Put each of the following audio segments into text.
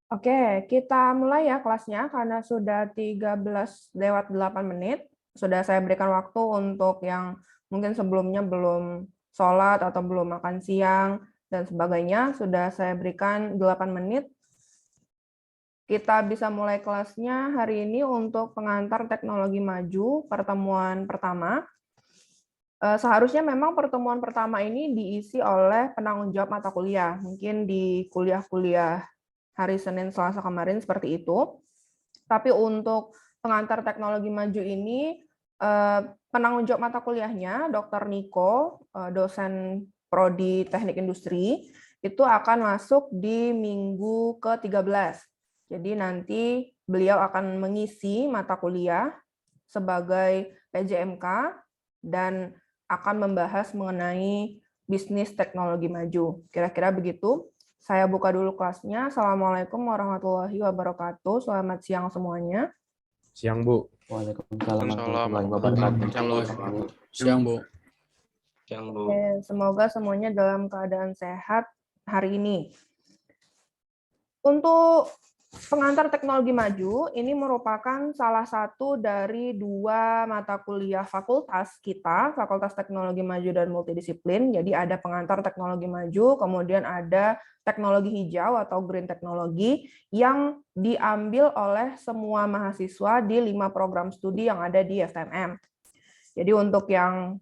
Oke, kita mulai ya kelasnya karena sudah 13:08. Sudah saya berikan waktu untuk yang mungkin sebelumnya belum sholat atau belum makan siang dan sebagainya. Sudah saya berikan 8 menit. Kita bisa mulai kelasnya hari ini untuk pengantar teknologi maju, pertemuan pertama. Seharusnya memang pertemuan pertama ini diisi oleh penanggung jawab mata kuliah. Mungkin di kuliah-kuliah hari Senin, Selasa kemarin seperti itu. Tapi untuk pengantar teknologi maju ini, penanggung jawab mata kuliahnya, Dr. Niko, dosen Prodi Teknik Industri, itu akan masuk di minggu ke-13. Jadi nanti beliau akan mengisi mata kuliah sebagai PJMK dan akan membahas mengenai bisnis teknologi maju. Kira-kira begitu. Saya buka dulu kelasnya. Assalamualaikum warahmatullahi wabarakatuh. Selamat siang semuanya. Siang, Bu. Waalaikumsalam warahmatullahi wabarakatuh. Siang, Bu. Siang, Bu. Semoga semuanya dalam keadaan sehat hari ini. Untuk pengantar teknologi maju, ini merupakan salah satu dari 2 mata kuliah fakultas kita, Fakultas Teknologi Maju dan Multidisiplin. Jadi ada pengantar teknologi maju, kemudian ada teknologi hijau atau green technology yang diambil oleh semua mahasiswa di 5 program studi yang ada di FTMM. Jadi untuk yang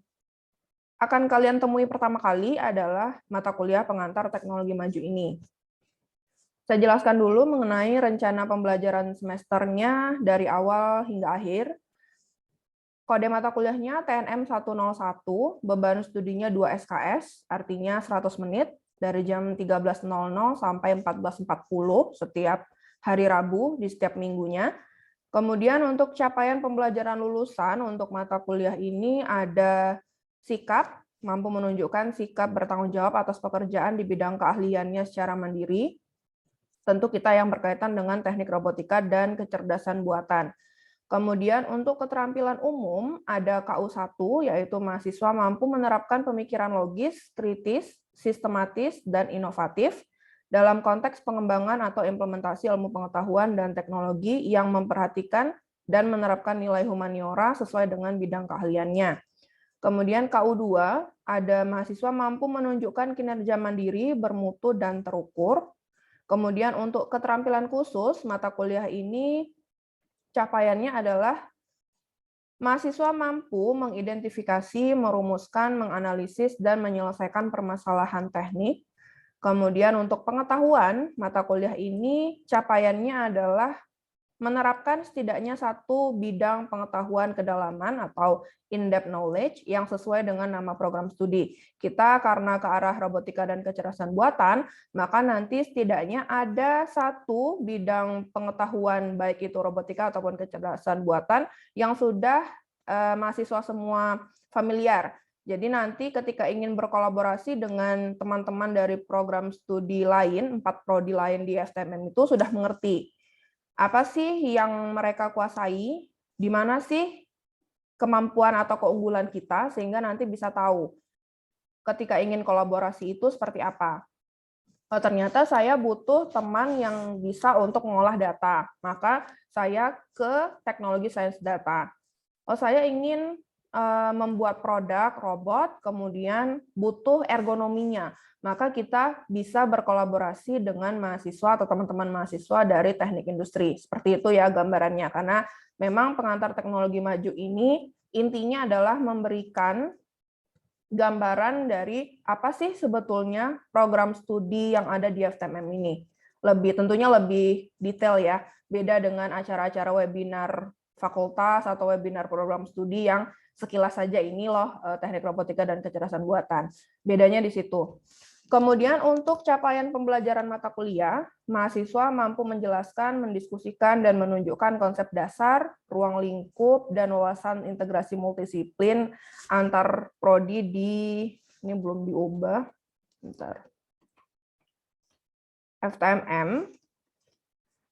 akan kalian temui pertama kali adalah mata kuliah pengantar teknologi maju ini. Saya jelaskan dulu mengenai rencana pembelajaran semesternya dari awal hingga akhir. Kode mata kuliahnya TNM 101, beban studinya 2 SKS, artinya 100 menit, dari jam 13.00 sampai 14.40 setiap hari Rabu di setiap minggunya. Kemudian untuk capaian pembelajaran lulusan untuk mata kuliah ini ada sikap, mampu menunjukkan sikap bertanggung jawab atas pekerjaan di bidang keahliannya secara mandiri. Tentu kita yang berkaitan dengan teknik robotika dan kecerdasan buatan. Kemudian untuk keterampilan umum ada KU1, yaitu mahasiswa mampu menerapkan pemikiran logis, kritis, sistematis, dan inovatif dalam konteks pengembangan atau implementasi ilmu pengetahuan dan teknologi yang memperhatikan dan menerapkan nilai humaniora sesuai dengan bidang keahliannya. Kemudian KU2 ada mahasiswa mampu menunjukkan kinerja mandiri, bermutu, dan terukur. Kemudian untuk keterampilan khusus, mata kuliah ini capaiannya adalah mahasiswa mampu mengidentifikasi, merumuskan, menganalisis, dan menyelesaikan permasalahan teknik. Kemudian untuk pengetahuan, mata kuliah ini capaiannya adalah menerapkan setidaknya satu bidang pengetahuan kedalaman atau in-depth knowledge yang sesuai dengan nama program studi. Kita karena ke arah robotika dan kecerdasan buatan, maka nanti setidaknya ada satu bidang pengetahuan baik itu robotika ataupun kecerdasan buatan yang sudah mahasiswa semua familiar. Jadi nanti ketika ingin berkolaborasi dengan teman-teman dari program studi lain, 4 prodi lain di FTMM itu sudah mengerti apa sih yang mereka kuasai, di mana sih kemampuan atau keunggulan kita, sehingga nanti bisa tahu ketika ingin kolaborasi itu seperti apa. Oh, ternyata saya butuh teman yang bisa untuk mengolah data, maka saya ke teknologi sains data. Oh, saya ingin membuat produk robot, kemudian butuh ergonominya, maka kita bisa berkolaborasi dengan mahasiswa atau teman-teman mahasiswa dari teknik industri. Seperti itu ya gambarannya, karena memang pengantar teknologi maju ini intinya adalah memberikan gambaran dari apa sih sebetulnya program studi yang ada di FTMM ini. Tentunya lebih detail ya, beda dengan acara-acara webinar fakultas atau webinar program studi yang sekilas saja ini loh teknik robotika dan kecerdasan buatan. Bedanya di situ. Kemudian untuk capaian pembelajaran mata kuliah, mahasiswa mampu menjelaskan, mendiskusikan, dan menunjukkan konsep dasar, ruang lingkup, dan wawasan integrasi multidisiplin antar prodi ini belum diubah, bentar. FTMM,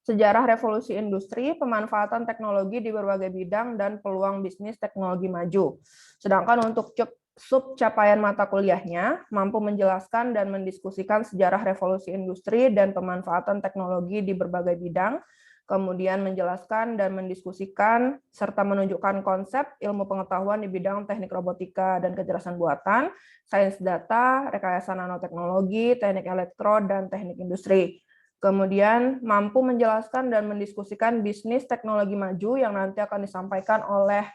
sejarah revolusi industri, pemanfaatan teknologi di berbagai bidang, dan peluang bisnis teknologi maju. Sedangkan untuk sub capaian mata kuliahnya mampu menjelaskan dan mendiskusikan sejarah revolusi industri dan pemanfaatan teknologi di berbagai bidang, kemudian menjelaskan dan mendiskusikan serta menunjukkan konsep ilmu pengetahuan di bidang teknik robotika dan kecerdasan buatan, sains data, rekayasa nanoteknologi, teknik elektro, dan teknik industri. Kemudian mampu menjelaskan dan mendiskusikan bisnis teknologi maju yang nanti akan disampaikan oleh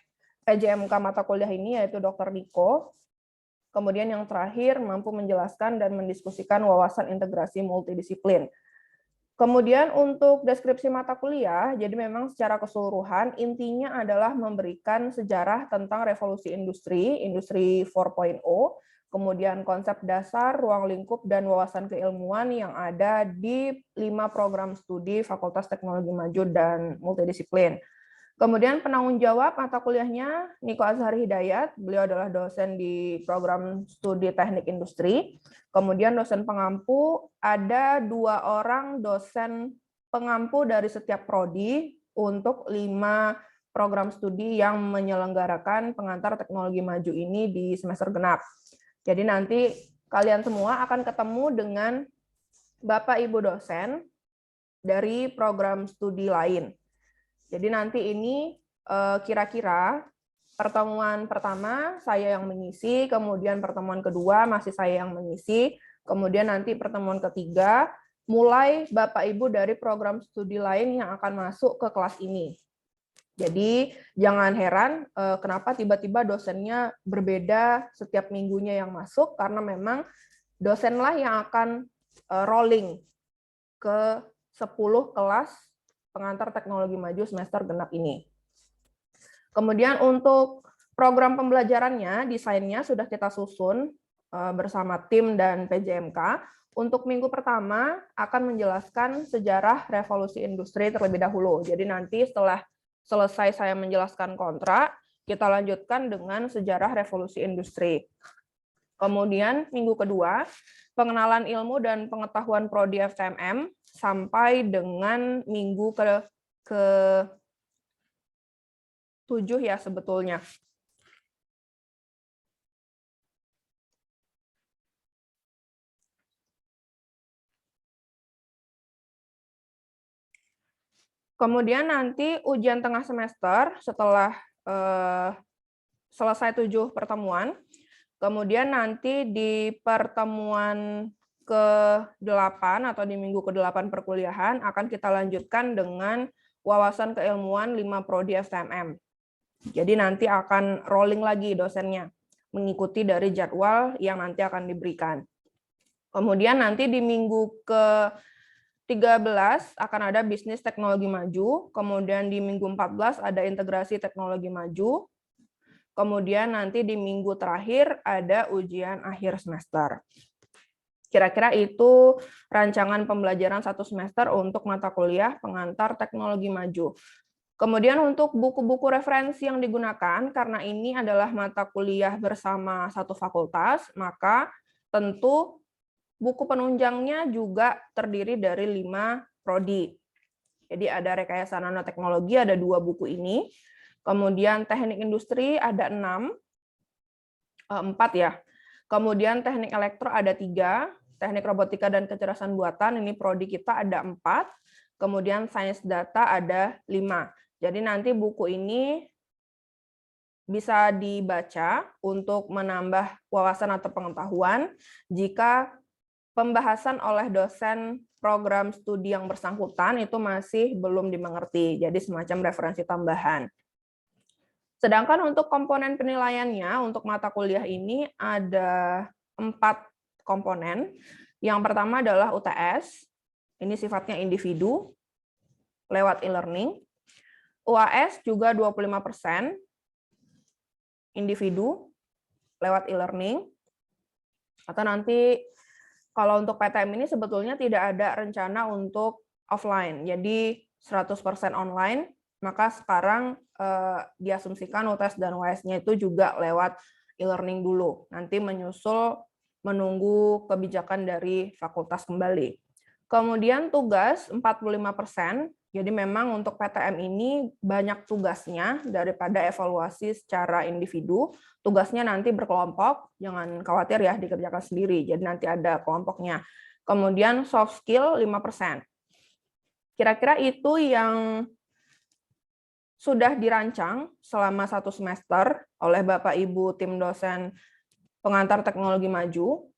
PJMK mata kuliah ini, yaitu Dr. Niko. Kemudian yang terakhir, mampu menjelaskan dan mendiskusikan wawasan integrasi multidisiplin. Kemudian untuk deskripsi mata kuliah, jadi memang secara keseluruhan intinya adalah memberikan sejarah tentang revolusi industri 4.0, kemudian konsep dasar, ruang lingkup, dan wawasan keilmuan yang ada di 5 program studi Fakultas Teknologi Maju dan Multidisiplin. Kemudian penanggung jawab mata kuliahnya Niko Azhari Hidayat, beliau adalah dosen di program studi teknik industri. Kemudian dosen pengampu, ada 2 orang dosen pengampu dari setiap prodi untuk 5 program studi yang menyelenggarakan pengantar teknologi maju ini di semester genap. Jadi nanti kalian semua akan ketemu dengan Bapak Ibu dosen dari program studi lain. Jadi nanti ini kira-kira pertemuan pertama saya yang mengisi, kemudian pertemuan kedua masih saya yang mengisi, kemudian nanti pertemuan ketiga mulai Bapak Ibu dari program studi lain yang akan masuk ke kelas ini. Jadi jangan heran kenapa tiba-tiba dosennya berbeda setiap minggunya yang masuk, karena memang dosenlah yang akan rolling ke 10 kelas pengantar teknologi maju semester genap ini. Kemudian untuk program pembelajarannya, desainnya sudah kita susun bersama tim dan PJMK. Untuk minggu pertama akan menjelaskan sejarah revolusi industri terlebih dahulu. Jadi nanti setelah selesai saya menjelaskan kontrak, kita lanjutkan dengan sejarah revolusi industri. Kemudian minggu kedua, pengenalan ilmu dan pengetahuan prodi FTMM sampai dengan minggu ke-7 ya sebetulnya. Kemudian nanti ujian tengah semester setelah selesai 7 pertemuan. Kemudian nanti di pertemuan ke-8 atau di minggu ke-8 perkuliahan akan kita lanjutkan dengan wawasan keilmuan 5 prodi FTMM. Jadi nanti akan rolling lagi dosennya, mengikuti dari jadwal yang nanti akan diberikan. Kemudian nanti di minggu ke-13 akan ada bisnis teknologi maju, kemudian di minggu 14 ada integrasi teknologi maju, kemudian nanti di minggu terakhir ada ujian akhir semester. Kira-kira itu rancangan pembelajaran 1 semester untuk mata kuliah pengantar teknologi maju. Kemudian untuk buku-buku referensi yang digunakan, karena ini adalah mata kuliah bersama satu fakultas, maka tentu buku penunjangnya juga terdiri dari 5 prodi. Jadi ada rekayasa nanoteknologi, ada 2 buku ini. Kemudian teknik industri ada 4 ya. Kemudian teknik elektro ada 3, teknik robotika dan kecerdasan buatan, ini prodi kita ada 4. Kemudian sains data ada 5. Jadi nanti buku ini bisa dibaca untuk menambah wawasan atau pengetahuan jika pembahasan oleh dosen program studi yang bersangkutan itu masih belum dimengerti. Jadi semacam referensi tambahan. Sedangkan untuk komponen penilaiannya, untuk mata kuliah ini ada 4 komponen. Yang pertama adalah UTS, ini sifatnya individu, lewat e-learning. UAS juga 25%, individu, lewat e-learning. Atau nanti, kalau untuk PTM ini sebetulnya tidak ada rencana untuk offline, jadi 100% online, maka sekarang diasumsikan UTS dan UAS-nya itu juga lewat e-learning dulu. Nanti menyusul menunggu kebijakan dari fakultas kembali. Kemudian tugas 45%, Jadi memang untuk PTM ini banyak tugasnya daripada evaluasi secara individu. Tugasnya nanti berkelompok, jangan khawatir ya dikerjakan sendiri. Jadi nanti ada kelompoknya. Kemudian soft skill 5%. Kira-kira itu yang sudah dirancang selama 1 semester oleh Bapak Ibu tim dosen pengantar teknologi maju.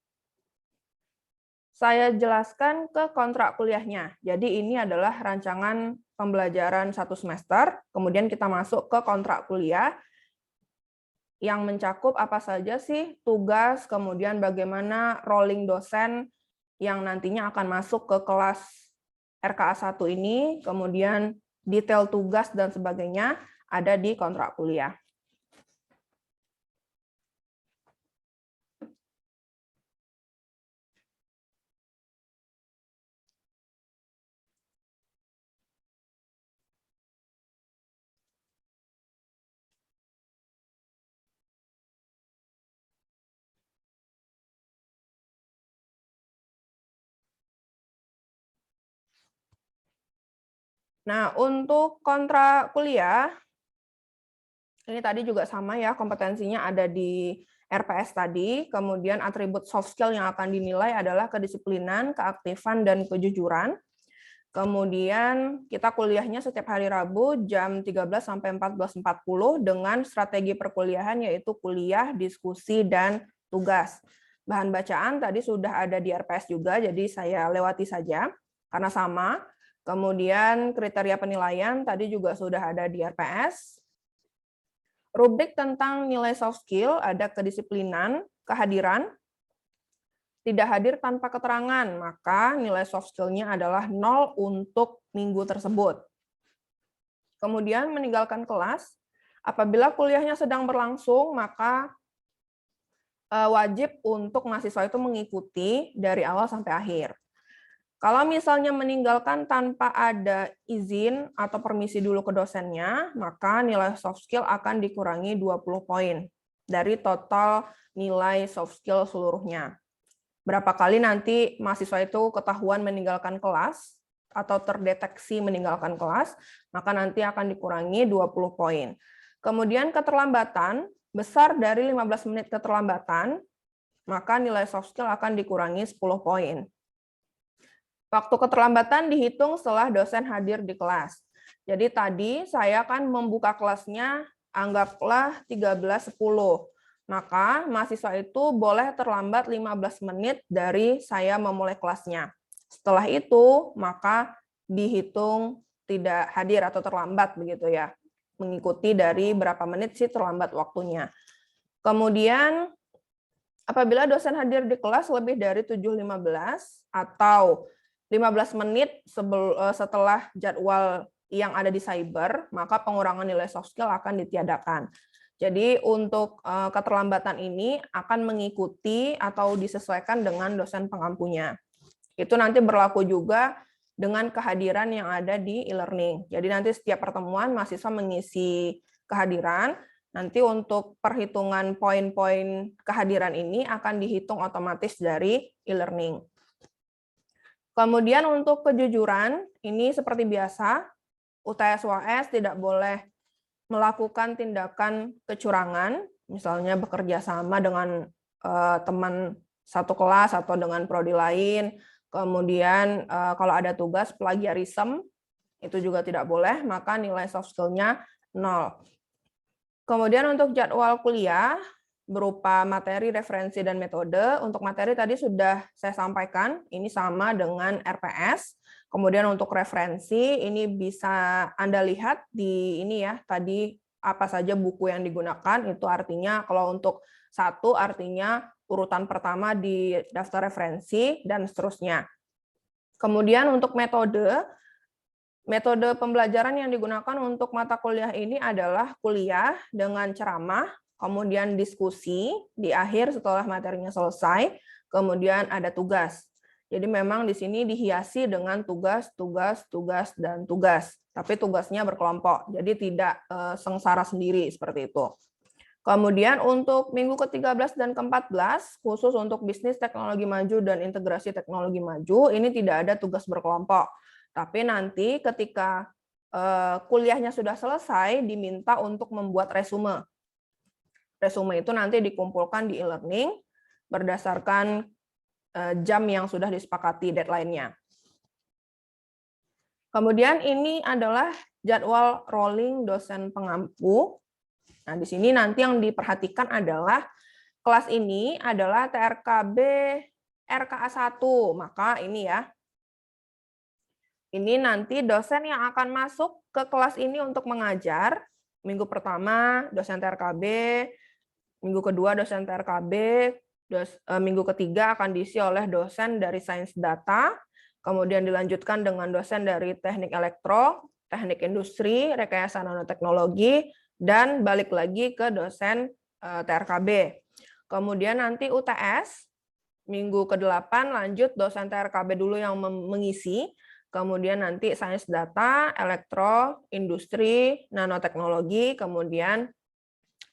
Saya jelaskan ke kontrak kuliahnya. Jadi ini adalah rancangan pembelajaran 1 semester, kemudian kita masuk ke kontrak kuliah yang mencakup apa saja sih tugas, kemudian bagaimana rolling dosen yang nantinya akan masuk ke kelas RKA 1 ini, kemudian detail tugas dan sebagainya ada di kontrak kuliah. Nah, untuk kontrak kuliah, ini tadi juga sama ya, kompetensinya ada di RPS tadi, kemudian atribut soft skill yang akan dinilai adalah kedisiplinan, keaktifan, dan kejujuran. Kemudian kita kuliahnya setiap hari Rabu jam 13 sampai 14.40 dengan strategi perkuliahan yaitu kuliah, diskusi, dan tugas. Bahan bacaan tadi sudah ada di RPS juga, jadi saya lewati saja karena sama. Kemudian kriteria penilaian tadi juga sudah ada di RPS. Rubrik tentang nilai soft skill ada kedisiplinan, kehadiran, tidak hadir tanpa keterangan, maka nilai soft skill-nya adalah 0 untuk minggu tersebut. Kemudian meninggalkan kelas, apabila kuliahnya sedang berlangsung, maka wajib untuk mahasiswa itu mengikuti dari awal sampai akhir. Kalau misalnya meninggalkan tanpa ada izin atau permisi dulu ke dosennya, maka nilai soft skill akan dikurangi 20 poin dari total nilai soft skill seluruhnya. Berapa kali nanti mahasiswa itu ketahuan meninggalkan kelas atau terdeteksi meninggalkan kelas, maka nanti akan dikurangi 20 poin. Kemudian keterlambatan, besar dari 15 menit keterlambatan, maka nilai soft skill akan dikurangi 10 poin. Waktu keterlambatan dihitung setelah dosen hadir di kelas. Jadi tadi saya akan membuka kelasnya, anggaplah 13.10. Maka mahasiswa itu boleh terlambat 15 menit dari saya memulai kelasnya. Setelah itu, maka dihitung tidak hadir atau terlambat begitu ya. Mengikuti dari berapa menit sih terlambat waktunya. Kemudian apabila dosen hadir di kelas lebih dari 7.15 atau 15 menit setelah jadwal yang ada di cyber, maka pengurangan nilai soft skill akan ditiadakan. Jadi untuk keterlambatan ini akan mengikuti atau disesuaikan dengan dosen pengampunya. Itu nanti berlaku juga dengan kehadiran yang ada di e-learning. Jadi nanti setiap pertemuan mahasiswa mengisi kehadiran, nanti untuk perhitungan poin-poin kehadiran ini akan dihitung otomatis dari e-learning. Kemudian untuk kejujuran, ini seperti biasa, UTS-UAS tidak boleh melakukan tindakan kecurangan, misalnya bekerja sama dengan teman satu kelas atau dengan prodi lain, kemudian kalau ada tugas plagiarisme, itu juga tidak boleh, maka nilai soft skill-nya 0. Kemudian untuk jadwal kuliah, berupa materi, referensi, dan metode. Untuk materi tadi sudah saya sampaikan, ini sama dengan RPS. Kemudian untuk referensi, ini bisa Anda lihat di ini ya, tadi apa saja buku yang digunakan, itu artinya kalau untuk 1 artinya urutan pertama di daftar referensi, dan seterusnya. Kemudian untuk metode pembelajaran yang digunakan untuk mata kuliah ini adalah kuliah dengan ceramah, kemudian diskusi di akhir setelah materinya selesai, kemudian ada tugas. Jadi memang di sini dihiasi dengan tugas, tugas, tugas, dan tugas. Tapi tugasnya berkelompok, jadi tidak sengsara sendiri seperti itu. Kemudian untuk minggu ke-13 dan ke-14, khusus untuk bisnis teknologi maju dan integrasi teknologi maju, ini tidak ada tugas berkelompok. Tapi nanti ketika kuliahnya sudah selesai, diminta untuk membuat resume. Resume itu nanti dikumpulkan di e-learning berdasarkan jam yang sudah disepakati deadline-nya. Kemudian ini adalah jadwal rolling dosen pengampu. Nah, di sini nanti yang diperhatikan adalah kelas ini adalah TRKB RKA 1, maka ini ya. Ini nanti dosen yang akan masuk ke kelas ini untuk mengajar. Minggu pertama dosen TRKB, minggu kedua dosen TRKB, minggu ketiga akan diisi oleh dosen dari sains data, kemudian dilanjutkan dengan dosen dari teknik elektro, teknik industri, rekayasa nanoteknologi, dan balik lagi ke dosen TRKB. Kemudian nanti UTS, minggu ke-8 lanjut dosen TRKB dulu yang mengisi, kemudian nanti sains data, elektro, industri, nanoteknologi, kemudian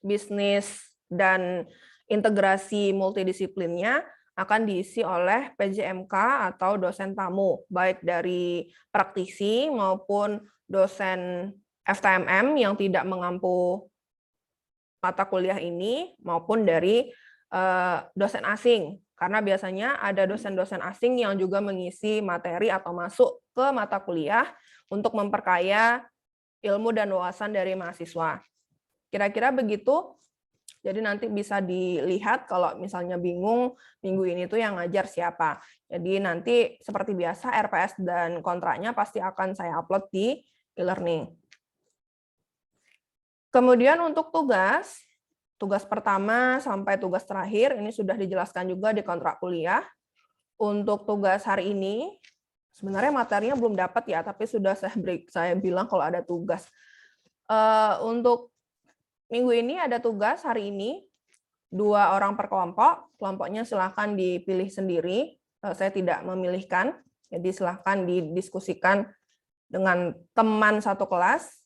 bisnis dan integrasi multidisiplinnya akan diisi oleh PJMK atau dosen tamu, baik dari praktisi maupun dosen FTMM yang tidak mengampu mata kuliah ini, maupun dari dosen asing. Karena biasanya ada dosen-dosen asing yang juga mengisi materi atau masuk ke mata kuliah untuk memperkaya ilmu dan wawasan dari mahasiswa. Kira-kira begitu. Jadi nanti bisa dilihat kalau misalnya bingung minggu ini tuh yang ngajar siapa. Jadi nanti seperti biasa RPS dan kontraknya pasti akan saya upload di e-learning. Kemudian untuk tugas pertama sampai tugas terakhir ini sudah dijelaskan juga di kontrak kuliah. Untuk tugas hari ini, sebenarnya materinya belum dapat ya, tapi sudah saya bilang kalau ada tugas. Untuk minggu ini ada tugas hari ini, 2 orang per kelompok. Kelompoknya silahkan dipilih sendiri. Saya tidak memilihkan, jadi silahkan didiskusikan dengan teman satu kelas.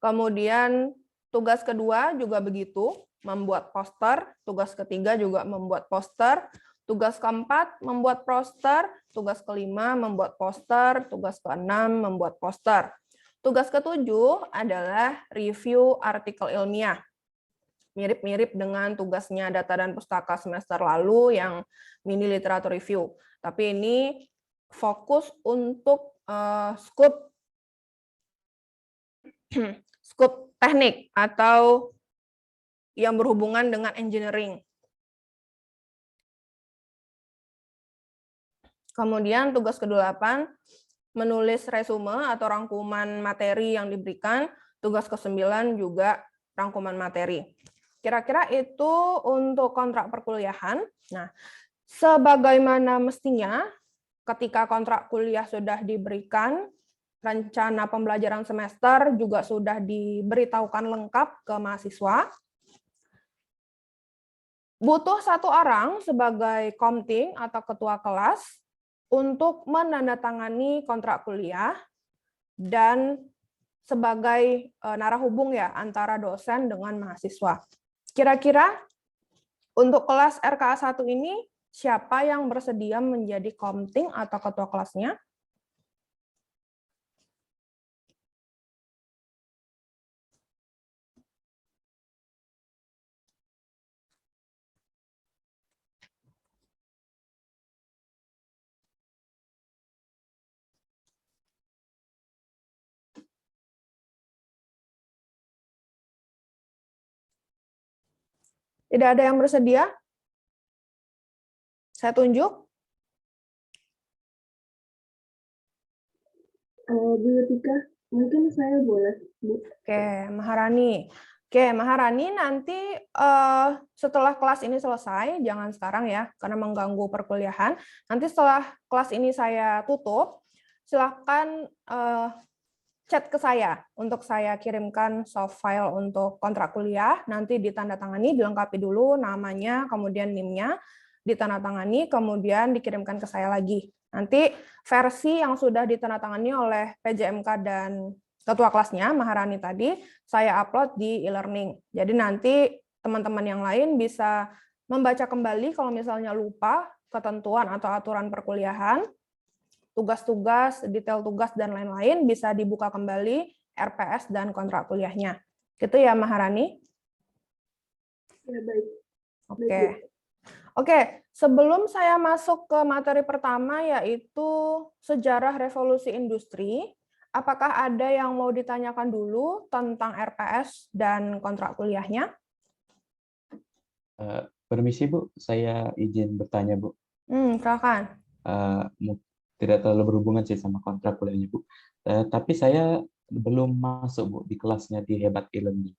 Kemudian tugas kedua juga begitu, membuat poster. Tugas ketiga juga membuat poster. Tugas keempat membuat poster. Tugas kelima membuat poster. Tugas keenam membuat poster. Tugas ketujuh adalah review artikel ilmiah. Mirip-mirip dengan tugasnya data dan pustaka semester lalu yang mini literatur review. Tapi ini fokus untuk skup teknik atau yang berhubungan dengan engineering. Kemudian tugas ke-8, menulis resume atau rangkuman materi yang diberikan. Tugas ke-9 juga rangkuman materi. Kira-kira itu untuk kontrak perkuliahan. Nah, sebagaimana mestinya ketika kontrak kuliah sudah diberikan, rencana pembelajaran semester juga sudah diberitahukan lengkap ke mahasiswa. Butuh 1 orang sebagai komting atau ketua kelas untuk menandatangani kontrak kuliah dan sebagai narahubung ya antara dosen dengan mahasiswa. Kira-kira untuk kelas RKA 1 ini siapa yang bersedia menjadi komting atau ketua kelasnya? Tidak ada yang bersedia? Saya tunjuk. Bu Tika, mungkin saya boleh, Bu. Oke, Maharani. Nanti setelah kelas ini selesai, jangan sekarang ya, karena mengganggu perkuliahan. Nanti setelah kelas ini saya tutup, silahkan chat ke saya untuk saya kirimkan soft file untuk kontrak kuliah, nanti ditandatangani, dilengkapi dulu namanya, kemudian NIM-nya, ditandatangani, kemudian dikirimkan ke saya lagi. Nanti versi yang sudah ditandatangani oleh PJMK dan ketua kelasnya, Maharani tadi, saya upload di e-learning. Jadi nanti teman-teman yang lain bisa membaca kembali kalau misalnya lupa ketentuan atau aturan perkuliahan, tugas-tugas, detail tugas, dan lain-lain bisa dibuka kembali RPS dan kontrak kuliahnya. Gitu ya, Maharani? Ya, baik. Oke. Oke, sebelum saya masuk ke materi pertama, yaitu sejarah revolusi industri, apakah ada yang mau ditanyakan dulu tentang RPS dan kontrak kuliahnya? Permisi Bu, saya izin bertanya Bu. Silakan. Tidak terlalu berhubungan sih sama kontrak kuliahnya Bu. Tapi saya belum masuk Bu di kelasnya di Hebat e-learning.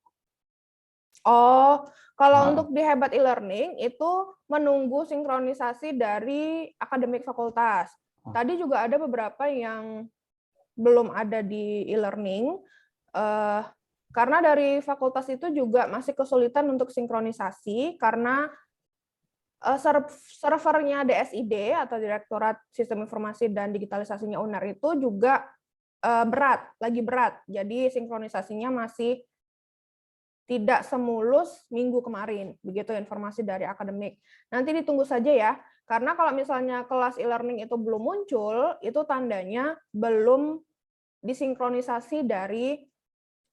Oh, kalau untuk di Hebat e-learning itu menunggu sinkronisasi dari akademik fakultas. Tadi juga ada beberapa yang belum ada di e-learning, karena dari fakultas itu juga masih kesulitan untuk sinkronisasi karena servernya DSID atau Direktorat Sistem Informasi dan Digitalisasinya UNER itu juga lagi berat. Jadi sinkronisasinya masih tidak semulus minggu kemarin. Begitu informasi dari akademik. Nanti ditunggu saja ya, karena kalau misalnya kelas e-learning itu belum muncul, itu tandanya belum disinkronisasi dari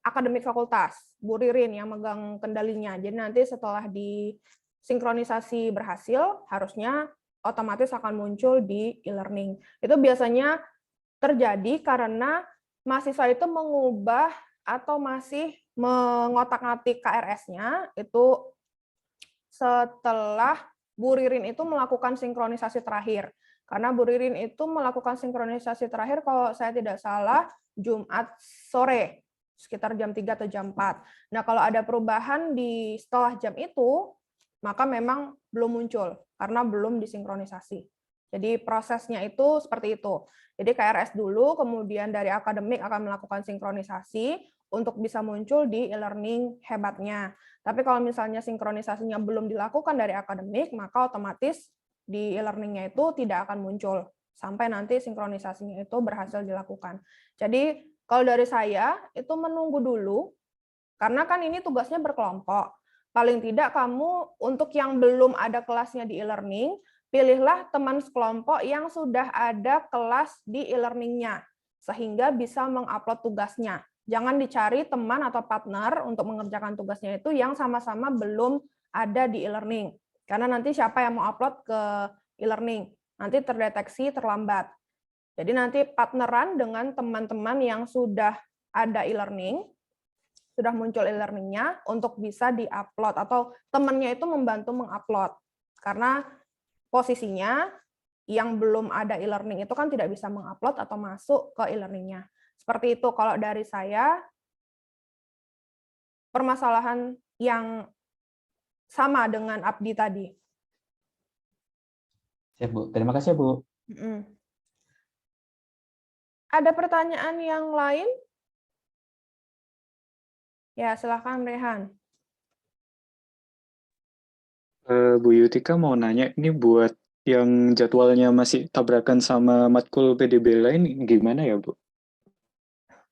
akademik fakultas, Bu Ririn yang megang kendalinya. Jadi nanti setelah disinkronisasi berhasil, harusnya otomatis akan muncul di e-learning. Itu biasanya terjadi karena mahasiswa itu mengubah atau masih mengotak-ngatik KRS-nya itu setelah Bu Ririn itu melakukan sinkronisasi terakhir. Karena Bu Ririn itu melakukan sinkronisasi terakhir kalau saya tidak salah Jumat sore, sekitar jam 3 atau jam 4. Nah, kalau ada perubahan di setelah jam itu, maka memang belum muncul karena belum disinkronisasi. Jadi prosesnya itu seperti itu. Jadi KRS dulu, kemudian dari akademik akan melakukan sinkronisasi untuk bisa muncul di e-learning hebatnya. Tapi kalau misalnya sinkronisasinya belum dilakukan dari akademik, maka otomatis di e-learningnya itu tidak akan muncul sampai nanti sinkronisasinya itu berhasil dilakukan. Jadi kalau dari saya itu menunggu dulu, karena kan ini tugasnya berkelompok. Paling tidak kamu untuk yang belum ada kelasnya di e-learning, pilihlah teman sekelompok yang sudah ada kelas di e-learningnya, sehingga bisa mengupload tugasnya. Jangan dicari teman atau partner untuk mengerjakan tugasnya itu yang sama-sama belum ada di e-learning. Karena nanti siapa yang mau upload ke e-learning, nanti terdeteksi terlambat. Jadi nanti partneran dengan teman-teman yang sudah ada e-learning, sudah muncul e-learningnya untuk bisa di-upload, atau temannya itu membantu mengupload. Karena posisinya yang belum ada e-learning itu kan tidak bisa mengupload atau masuk ke e-learningnya. Seperti itu kalau dari saya, permasalahan yang sama dengan Abdi tadi. Siap Bu, terima kasih Bu. Ada pertanyaan yang lain? Ya, silakan Rehan. Bu Yutika mau nanya, ini buat yang jadwalnya masih tabrakan sama matkul PDB lain gimana ya, Bu?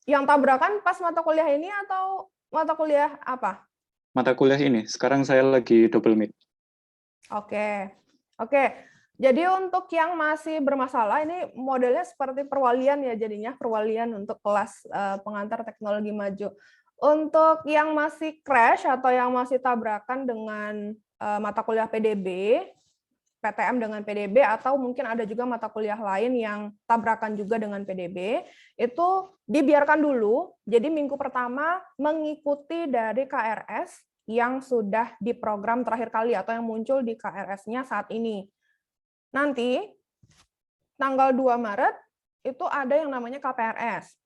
Yang tabrakan pas mata kuliah ini atau mata kuliah apa? Mata kuliah ini, sekarang saya lagi double meet. Oke. Jadi untuk yang masih bermasalah, ini modelnya seperti perwalian ya jadinya, perwalian untuk kelas pengantar teknologi maju. Untuk yang masih crash atau yang masih tabrakan dengan mata kuliah PDB, PTM dengan PDB, atau mungkin ada juga mata kuliah lain yang tabrakan juga dengan PDB, itu dibiarkan dulu. Jadi minggu pertama mengikuti dari KRS yang sudah diprogram terakhir kali atau yang muncul di KRS-nya saat ini. Nanti tanggal 2 Maret itu ada yang namanya KPRS.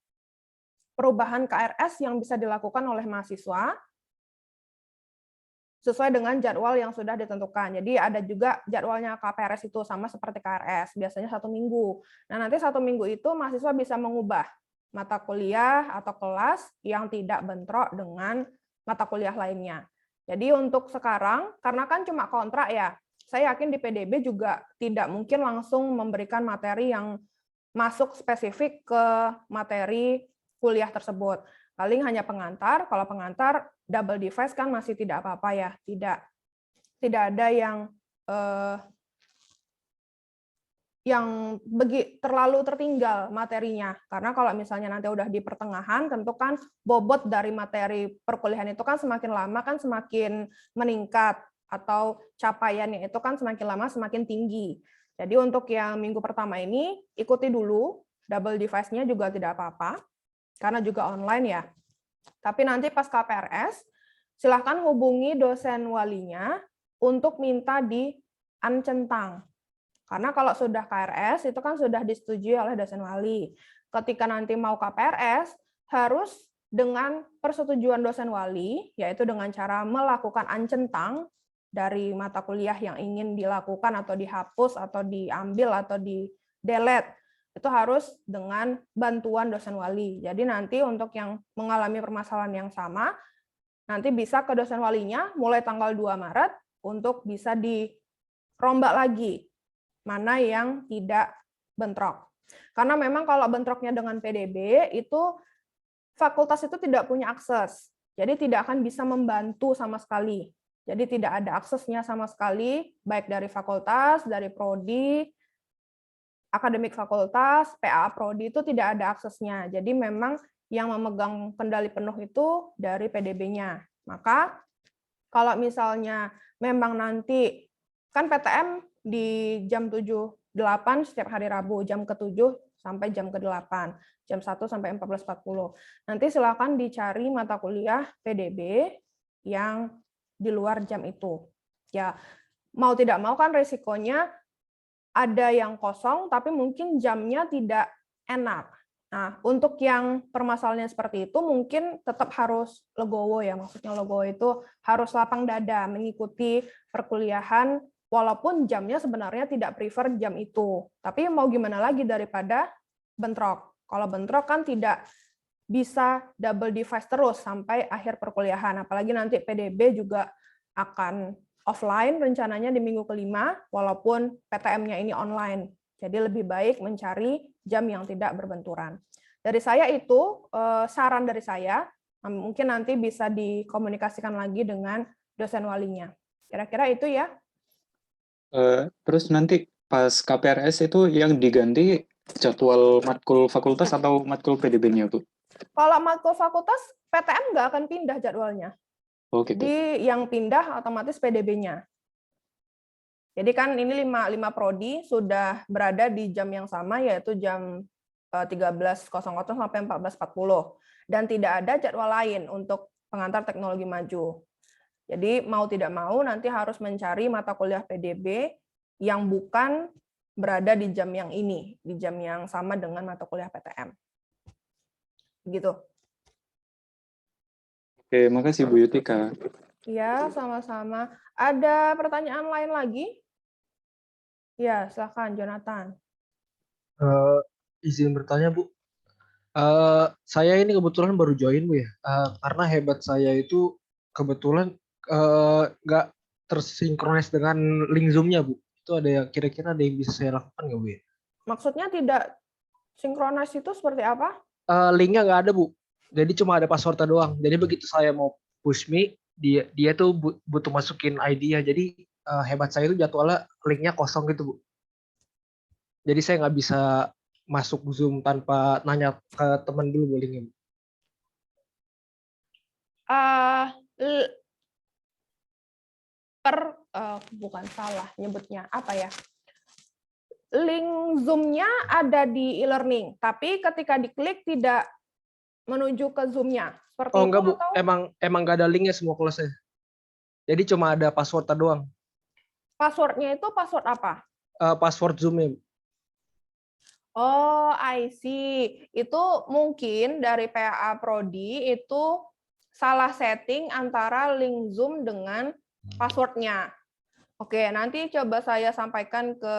Perubahan KRS yang bisa dilakukan oleh mahasiswa sesuai dengan jadwal yang sudah ditentukan. Jadi ada juga jadwalnya KPRS itu sama seperti KRS, biasanya 1 minggu. Nah, nanti 1 minggu itu mahasiswa bisa mengubah mata kuliah atau kelas yang tidak bentrok dengan mata kuliah lainnya. Jadi untuk sekarang, karena kan cuma kontrak ya, saya yakin di PDB juga tidak mungkin langsung memberikan materi yang masuk spesifik ke materi kuliah tersebut. Paling hanya pengantar, kalau pengantar double device kan masih tidak apa-apa ya, tidak ada yang yang terlalu tertinggal materinya. Karena kalau misalnya nanti udah di pertengahan, tentu kan bobot dari materi perkuliahan itu kan semakin lama kan semakin meningkat, atau capaiannya itu kan semakin lama semakin tinggi. Jadi untuk yang minggu pertama ini, ikuti dulu, double device-nya juga tidak apa-apa, karena juga online ya. Tapi nanti pas KPRS, silahkan hubungi dosen walinya untuk minta di-uncentang. Karena kalau sudah KRS, itu kan sudah disetujui oleh dosen wali. Ketika nanti mau KPRS, harus dengan persetujuan dosen wali, yaitu dengan cara melakukan uncentang dari mata kuliah yang ingin dilakukan atau dihapus atau diambil atau di-delete. Itu harus dengan bantuan dosen wali. Jadi nanti untuk yang mengalami permasalahan yang sama, nanti bisa ke dosen walinya mulai tanggal 2 Maret untuk bisa dirombak lagi mana yang tidak bentrok. Karena memang kalau bentroknya dengan PDB, itu fakultas itu tidak punya akses. Jadi tidak akan bisa membantu sama sekali. Jadi tidak ada aksesnya sama sekali, baik dari fakultas, dari prodi, akademik fakultas, PA prodi itu tidak ada aksesnya. Jadi memang yang memegang kendali penuh itu dari PDB-nya. Maka kalau misalnya memang nanti, kan PTM di jam 7.08 setiap hari Rabu, jam ke-7 sampai jam ke-8, jam 1 sampai 14.40. Nanti silakan dicari mata kuliah PDB yang di luar jam itu. Ya, mau tidak mau kan resikonya ada yang kosong, tapi mungkin jamnya tidak enak. Nah, untuk yang permasalahannya seperti itu, mungkin tetap harus legowo ya, maksudnya legowo itu harus lapang dada, mengikuti perkuliahan, walaupun jamnya sebenarnya tidak prefer jam itu. Tapi mau gimana lagi daripada bentrok. Kalau bentrok kan tidak bisa double device terus sampai akhir perkuliahan. Apalagi nanti PDB juga akan offline rencananya di minggu kelima, walaupun PTM-nya ini online. Jadi lebih baik mencari jam yang tidak berbenturan. Dari saya itu, saran dari saya, mungkin nanti bisa dikomunikasikan lagi dengan dosen walinya. Kira-kira itu ya. Terus nanti pas KPRS itu yang diganti jadwal matkul fakultas atau matkul PDB-nya, Bu? Kalau matkul fakultas, PTM nggak akan pindah jadwalnya. Oh, gitu. Jadi yang pindah otomatis PDB-nya. Jadi kan ini 5 prodi sudah berada di jam yang sama, yaitu jam 13.00 sampai 14.40. Dan tidak ada jadwal lain untuk pengantar teknologi maju. Jadi mau tidak mau nanti harus mencari mata kuliah PDB yang bukan berada di jam yang ini, di jam yang sama dengan mata kuliah PTM. Gitu. Oke, makasih Bu Yutika. Ya, sama-sama. Ada pertanyaan lain lagi? Ya, silakan Jonathan. Izin bertanya, Bu. Saya ini kebetulan baru join, Bu ya. Karena hebat saya itu kebetulan nggak tersinkronis dengan link Zoom-nya, Bu. Itu kira-kira ada yang bisa saya lakukan nggak, Bu ya? Maksudnya tidak sinkronis itu seperti apa? Linknya nggak ada, Bu. Jadi cuma ada passwordnya doang. Jadi begitu saya mau push me, dia tuh butuh masukin ID ya. Jadi hebat saya itu jadwalnya linknya kosong gitu, Bu. Jadi saya nggak bisa masuk Zoom tanpa nanya ke teman dulu, boleh nggak, Bu? Bukan salah nyebutnya, apa ya? Link Zoom-nya ada di e-learning, tapi ketika diklik tidak menuju ke Zoom-nya. Seperti Oh itu enggak, Bu. atau? Emang nggak ada linknya semua kelasnya. Jadi cuma ada passwordnya doang. Passwordnya itu password apa? Password Zoom-nya, Bu. Oh, I see. Itu mungkin dari PA Prodi itu salah setting antara link Zoom dengan passwordnya. Oke, nanti coba saya sampaikan ke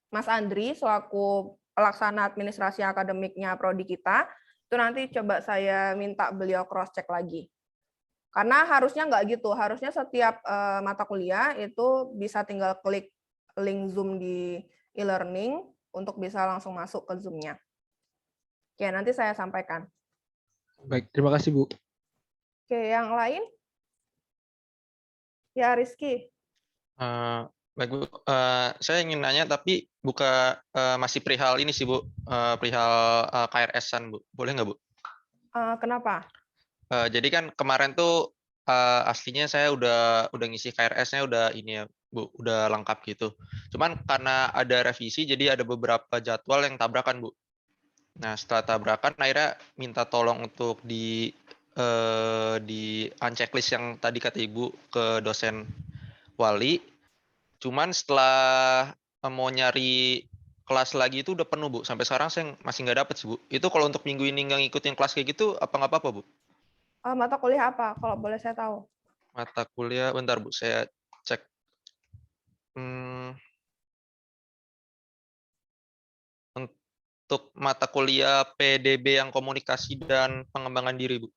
Mas Andri selaku pelaksana administrasi akademiknya Prodi kita. Itu nanti coba saya minta beliau cross check lagi. Karena harusnya nggak gitu. Harusnya setiap mata kuliah itu bisa tinggal klik link Zoom di e-learning untuk bisa langsung masuk ke Zoom-nya. Oke, nanti saya sampaikan. Baik, terima kasih, Bu. Oke, yang lain? Ya, Rizky. Baik Bu, saya ingin nanya tapi masih perihal ini sih Bu, perihal KRS-an Bu, boleh nggak Bu? Kenapa? Jadi kan kemarin tuh aslinya saya udah ngisi KRS-nya udah ini ya Bu, udah lengkap gitu. Cuman karena ada revisi jadi ada beberapa jadwal yang tabrakan Bu. Nah setelah tabrakan akhirnya minta tolong untuk di unchecklist yang tadi kata Ibu ke dosen wali. Cuman setelah mau nyari kelas lagi itu udah penuh Bu. Sampai sekarang saya masih nggak dapet sih Bu. Itu kalau untuk minggu ini nggak ngikutin kelas kayak gitu apa nggak apa-apa Bu? Mata kuliah apa? Kalau boleh saya tahu. Mata kuliah, bentar Bu, saya cek. Untuk mata kuliah PDB yang komunikasi dan pengembangan diri Bu.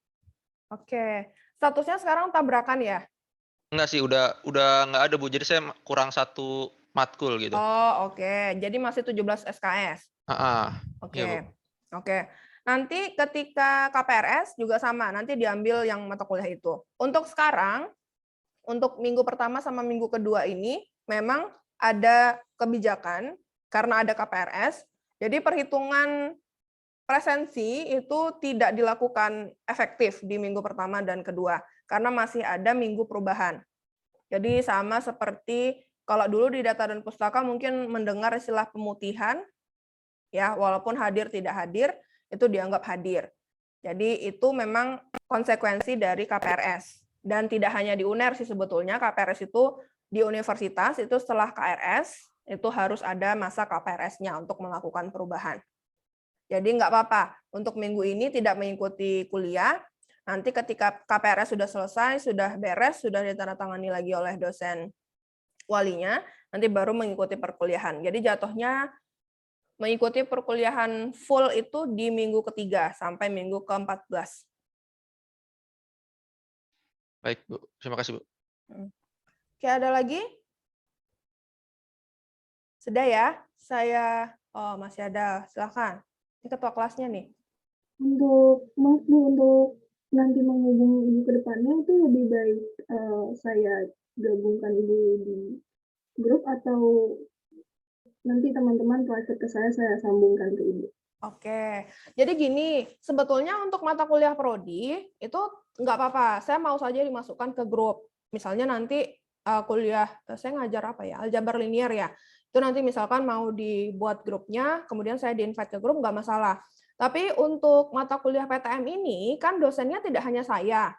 Oke. Statusnya sekarang tabrakan ya? Enggak sih, udah nggak ada Bu. Jadi saya kurang satu matkul gitu. Oh, oke. Jadi masih 17 SKS. Iya Bu. Oke. Nanti ketika KPRS juga sama, nanti diambil yang mata kuliah itu. Untuk sekarang, untuk minggu pertama sama minggu kedua ini, memang ada kebijakan karena ada KPRS, jadi perhitungan presensi itu tidak dilakukan efektif di minggu pertama dan kedua, karena masih ada minggu perubahan. Jadi sama seperti kalau dulu di data dan pustaka mungkin mendengar istilah pemutihan, ya walaupun hadir tidak hadir, itu dianggap hadir. Jadi itu memang konsekuensi dari KPRS. Dan tidak hanya di UNER sih sebetulnya, KPRS itu di universitas, itu setelah KRS, itu harus ada masa KPRS-nya untuk melakukan perubahan. Jadi nggak apa-apa, untuk minggu ini tidak mengikuti kuliah, nanti ketika KPRS sudah selesai, sudah beres, sudah ditandatangani lagi oleh dosen walinya, nanti baru mengikuti perkuliahan. Jadi jatuhnya mengikuti perkuliahan full itu di minggu ketiga sampai minggu ke-14. Baik Bu, terima kasih Bu. Oke, ada lagi? Sudah ya? Saya, masih ada, silakan. Ini ketua kelasnya nih. Untuk nanti menghubungi ibu ke depannya itu lebih baik saya gabungkan ibu di grup atau nanti teman-teman private ke saya sambungkan ke ibu. Oke, jadi gini, sebetulnya untuk mata kuliah prodi itu nggak apa-apa, saya mau saja dimasukkan ke grup. Misalnya nanti kuliah, saya ngajar apa ya, aljabar linear ya, itu nanti misalkan mau dibuat grupnya, kemudian saya di-invite ke grup, nggak masalah. Tapi untuk mata kuliah PTM ini, kan dosennya tidak hanya saya.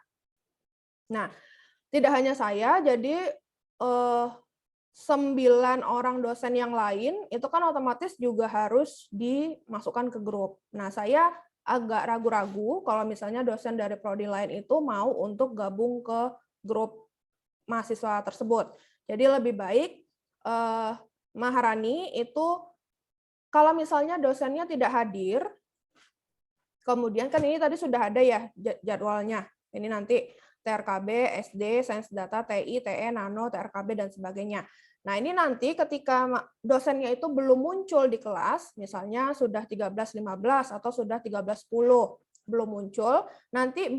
Nah, tidak hanya saya, jadi 9 orang dosen yang lain itu kan otomatis juga harus dimasukkan ke grup. Nah, saya agak ragu-ragu kalau misalnya dosen dari prodi lain itu mau untuk gabung ke grup mahasiswa tersebut. Jadi lebih baik Maharani itu kalau misalnya dosennya tidak hadir, kemudian kan ini tadi sudah ada ya jadwalnya. Ini nanti TRKB, SD, Sains Data, TI, TE, Nano, TRKB, dan sebagainya. Nah, ini nanti ketika dosennya itu belum muncul di kelas, misalnya sudah 13.15 atau sudah 13.10, belum muncul, nanti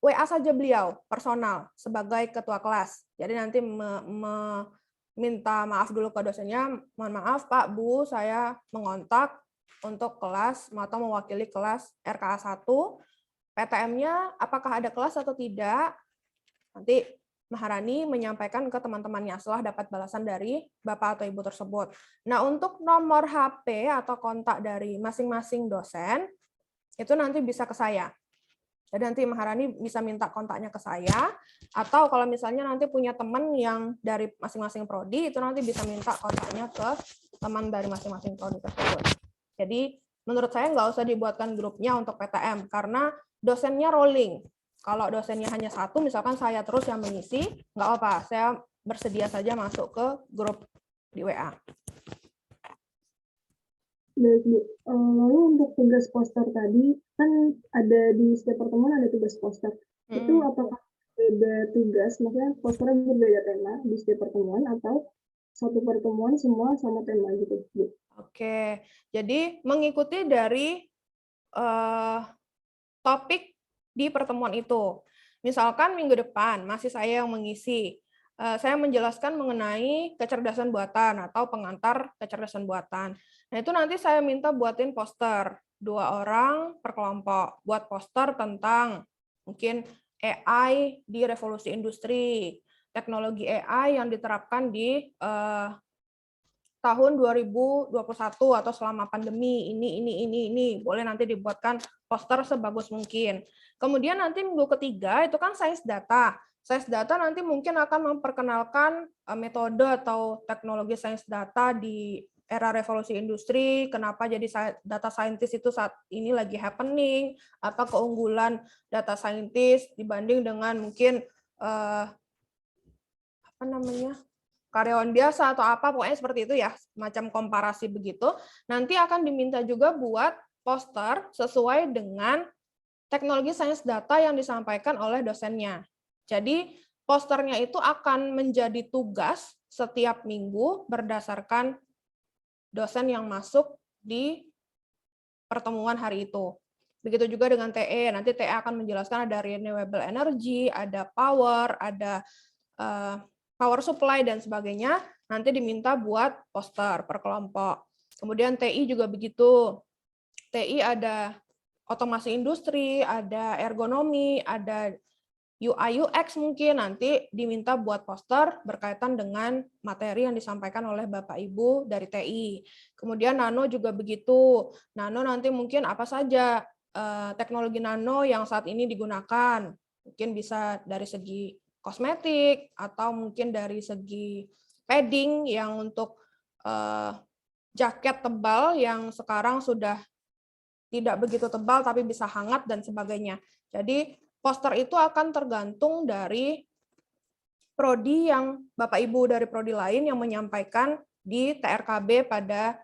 WA saja beliau, personal, sebagai ketua kelas. Jadi nanti minta maaf dulu ke dosennya, mohon maaf Pak, Bu, saya mengontak untuk kelas atau mewakili kelas RKA 1, PTM-nya apakah ada kelas atau tidak, nanti Maharani menyampaikan ke teman-temannya setelah dapat balasan dari Bapak atau Ibu tersebut. Nah, untuk nomor HP atau kontak dari masing-masing dosen, itu nanti bisa ke saya. Jadi nanti Maharani bisa minta kontaknya ke saya, atau kalau misalnya nanti punya teman yang dari masing-masing prodi, itu nanti bisa minta kontaknya ke teman dari masing-masing prodi tersebut. Jadi menurut saya nggak usah dibuatkan grupnya untuk PTM, karena dosennya rolling. Kalau dosennya hanya satu, misalkan saya terus yang mengisi, nggak apa, saya bersedia saja masuk ke grup di WA. Baik, Bu. Lalu untuk tugas poster tadi, kan ada di setiap pertemuan ada tugas poster. Itu apakah beda tugas, maksudnya posternya berbeda tema di setiap pertemuan, atau satu pertemuan semua sama tema gitu, Bu? Oke, jadi mengikuti dari topik di pertemuan itu. Misalkan minggu depan masih saya yang mengisi, saya menjelaskan mengenai kecerdasan buatan atau pengantar kecerdasan buatan. Nah, itu nanti saya minta buatin poster, 2 orang per kelompok, buat poster tentang mungkin AI di revolusi industri, teknologi AI yang diterapkan di tahun 2021 atau selama pandemi ini. Boleh nanti dibuatkan poster sebagus mungkin. Kemudian nanti minggu ketiga itu kan sains data. Sains data nanti mungkin akan memperkenalkan metode atau teknologi sains data di era revolusi industri, kenapa jadi data scientist itu saat ini lagi happening, apa keunggulan data scientist dibanding dengan mungkin karyawan biasa atau apa, pokoknya seperti itu ya, macam komparasi begitu. Nanti akan diminta juga buat poster sesuai dengan teknologi sains data yang disampaikan oleh dosennya. Jadi posternya itu akan menjadi tugas setiap minggu berdasarkan dosen yang masuk di pertemuan hari itu. Begitu juga dengan TE, nanti TE akan menjelaskan ada renewable energy, ada power, ada power supply dan sebagainya, nanti diminta buat poster per kelompok. Kemudian TI juga begitu. TI ada otomasi industri, ada ergonomi, ada UI UX mungkin nanti diminta buat poster berkaitan dengan materi yang disampaikan oleh Bapak Ibu dari TI. Kemudian nano juga begitu. Nano nanti mungkin apa saja teknologi nano yang saat ini digunakan. Mungkin bisa dari segi kosmetik atau mungkin dari segi padding yang untuk jaket tebal yang sekarang sudah tidak begitu tebal tapi bisa hangat dan sebagainya. Jadi poster itu akan tergantung dari prodi yang Bapak Ibu dari prodi lain yang menyampaikan di TRKB pada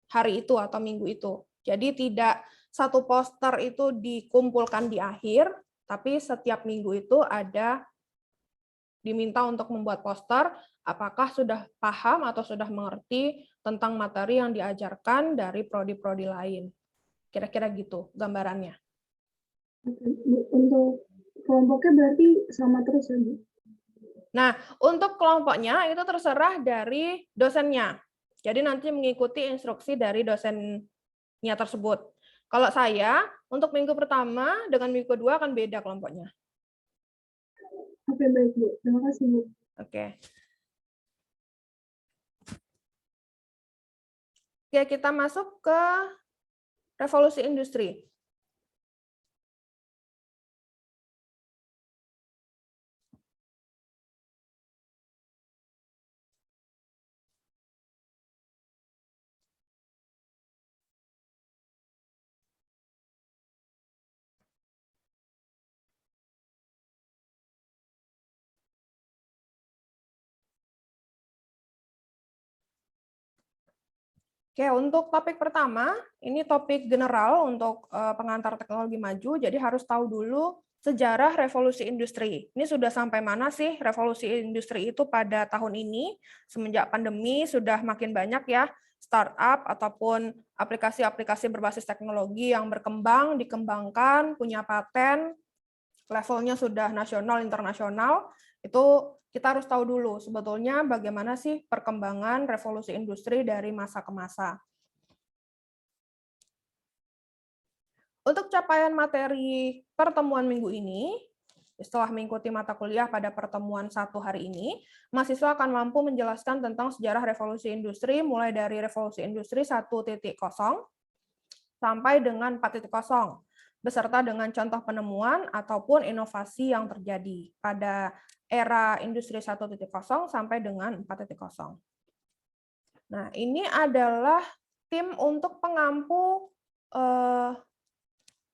hari itu atau minggu itu. Jadi tidak satu poster itu dikumpulkan di akhir, tapi setiap minggu itu ada diminta untuk membuat poster, apakah sudah paham atau sudah mengerti tentang materi yang diajarkan dari prodi-prodi lain. Kira-kira gitu gambarannya. Untuk kelompoknya berarti sama terus ya, Bu? Nah, untuk kelompoknya itu terserah dari dosennya. Jadi nanti mengikuti instruksi dari dosennya tersebut. Kalau saya, untuk minggu pertama dengan minggu kedua akan beda kelompoknya. Oke, baik, Bu. Terima kasih, Bu. Oke. Oke, kita masuk ke revolusi industri. Oke, untuk topik pertama, ini topik general untuk pengantar teknologi maju, jadi harus tahu dulu sejarah revolusi industri. Ini sudah sampai mana sih revolusi industri itu pada tahun ini? Semenjak pandemi sudah makin banyak ya startup ataupun aplikasi-aplikasi berbasis teknologi yang berkembang, dikembangkan, punya paten, levelnya sudah nasional, internasional. Itu kita harus tahu dulu sebetulnya bagaimana sih perkembangan revolusi industri dari masa ke masa. Untuk capaian materi pertemuan minggu ini, setelah mengikuti mata kuliah pada pertemuan 1 hari ini, mahasiswa akan mampu menjelaskan tentang sejarah revolusi industri mulai dari revolusi industri 1.0 sampai dengan 4.0, beserta dengan contoh penemuan ataupun inovasi yang terjadi pada era industri 1.0 sampai dengan 4.0. Nah, ini adalah tim untuk pengampu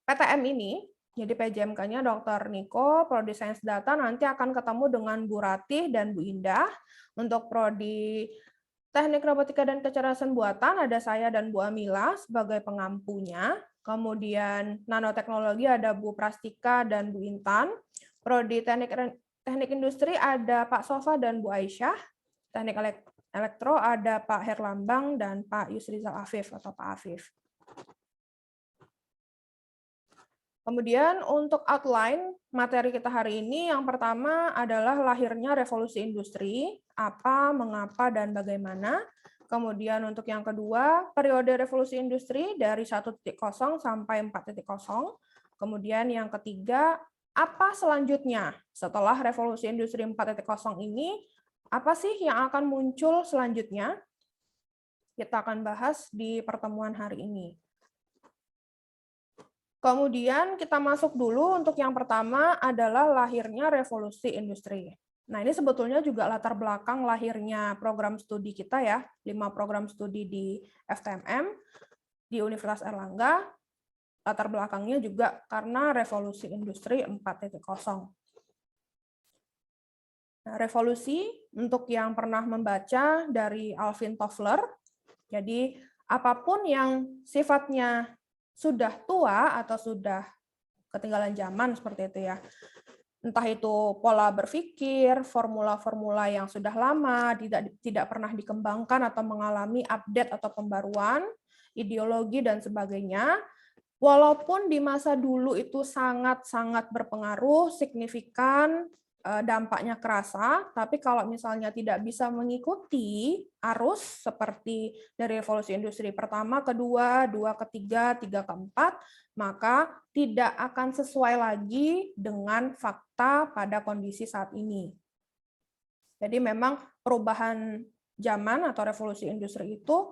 PTM ini. Jadi PJMK-nya Dr. Niko, Prodi Sains Data nanti akan ketemu dengan Bu Ratih dan Bu Indah. Untuk Prodi Teknik Robotika dan Kecerdasan Buatan ada saya dan Bu Amila sebagai pengampunya. Kemudian nanoteknologi ada Bu Prastika dan Bu Intan. Prodi Teknik Industri ada Pak Sofa dan Bu Aisyah. Teknik Elektro ada Pak Herlambang dan Pak Yusrizal Afif atau Pak Afif. Kemudian untuk outline materi kita hari ini, yang pertama adalah lahirnya revolusi industri, apa, mengapa, dan bagaimana. Kemudian untuk yang kedua, periode revolusi industri dari 1.0 sampai 4.0. Kemudian yang ketiga, apa selanjutnya setelah revolusi industri 4.0 ini, apa sih yang akan muncul selanjutnya? Kita akan bahas di pertemuan hari ini. Kemudian kita masuk dulu untuk yang pertama adalah lahirnya revolusi industri. Nah, ini sebetulnya juga latar belakang lahirnya program studi kita ya, 5 program studi di FTMM, di Universitas Airlangga. Latar belakangnya juga karena revolusi industri 4.0. Nah, revolusi, untuk yang pernah membaca dari Alvin Toffler, jadi apapun yang sifatnya sudah tua atau sudah ketinggalan zaman seperti itu ya. Entah itu pola berpikir, formula-formula yang sudah lama, tidak pernah dikembangkan atau mengalami update atau pembaruan, ideologi dan sebagainya. Walaupun di masa dulu itu sangat-sangat berpengaruh, signifikan, dampaknya kerasa, tapi kalau misalnya tidak bisa mengikuti arus seperti dari revolusi industri pertama, kedua, ketiga, keempat, maka tidak akan sesuai lagi dengan fakta pada kondisi saat ini. Jadi memang perubahan zaman atau revolusi industri itu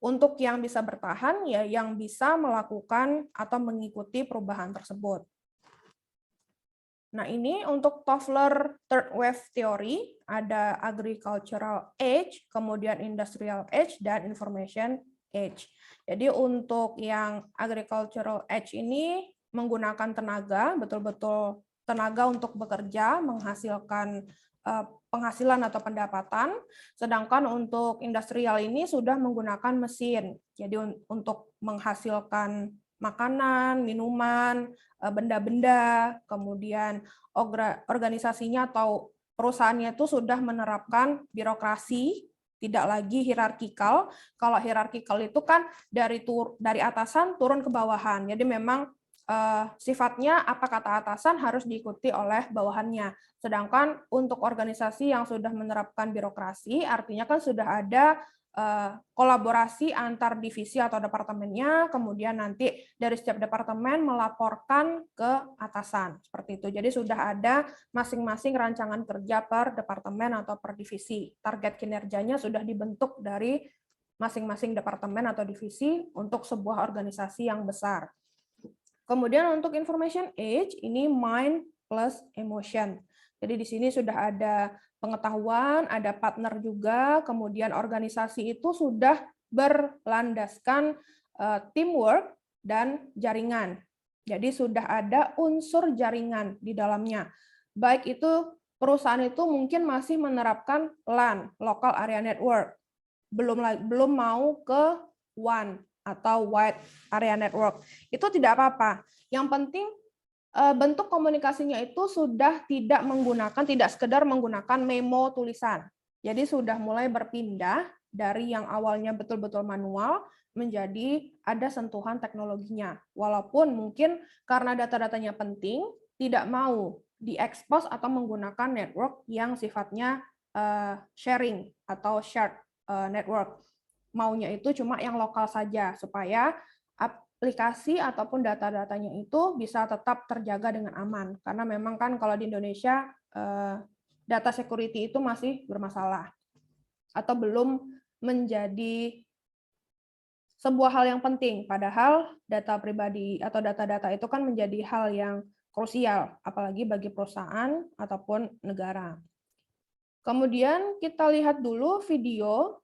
untuk yang bisa bertahan, ya yang bisa melakukan atau mengikuti perubahan tersebut. Nah, ini untuk Toffler Third Wave Theory, ada Agricultural Age, kemudian Industrial Age, dan Information Age. Jadi untuk yang Agricultural Age ini menggunakan tenaga, betul-betul tenaga untuk bekerja, menghasilkan penghasilan atau pendapatan, sedangkan untuk industrial ini sudah menggunakan mesin. Jadi untuk menghasilkan makanan, minuman, benda-benda, kemudian organisasinya atau perusahaannya itu sudah menerapkan birokrasi, tidak lagi hierarkikal. Kalau hierarkikal itu kan dari atasan turun ke bawahan. Jadi memang sifatnya apa kata atasan harus diikuti oleh bawahannya. Sedangkan untuk organisasi yang sudah menerapkan birokrasi, artinya kan sudah ada kolaborasi antar divisi atau departemennya, kemudian nanti dari setiap departemen melaporkan ke atasan, seperti itu. Jadi sudah ada masing-masing rancangan kerja per departemen atau per divisi. Target kinerjanya sudah dibentuk dari masing-masing departemen atau divisi untuk sebuah organisasi yang besar. Kemudian untuk information age, ini mind plus emotion. Jadi di sini sudah ada pengetahuan, ada partner juga, kemudian organisasi itu sudah berlandaskan teamwork dan jaringan. Jadi sudah ada unsur jaringan di dalamnya. Baik itu perusahaan itu mungkin masih menerapkan LAN, Local Area Network, belum mau ke WAN atau Wide Area Network. Itu tidak apa-apa. Yang penting bentuk komunikasinya itu sudah tidak sekedar menggunakan memo tulisan. Jadi sudah mulai berpindah dari yang awalnya betul-betul manual menjadi ada sentuhan teknologinya. Walaupun mungkin karena data-datanya penting, tidak mau diekspos atau menggunakan network yang sifatnya sharing atau shared network. Maunya itu cuma yang lokal saja, supaya aplikasi ataupun data-datanya itu bisa tetap terjaga dengan aman. Karena memang kan kalau di Indonesia data security itu masih bermasalah atau belum menjadi sebuah hal yang penting. Padahal data pribadi atau data-data itu kan menjadi hal yang krusial, apalagi bagi perusahaan ataupun negara. Kemudian kita lihat dulu video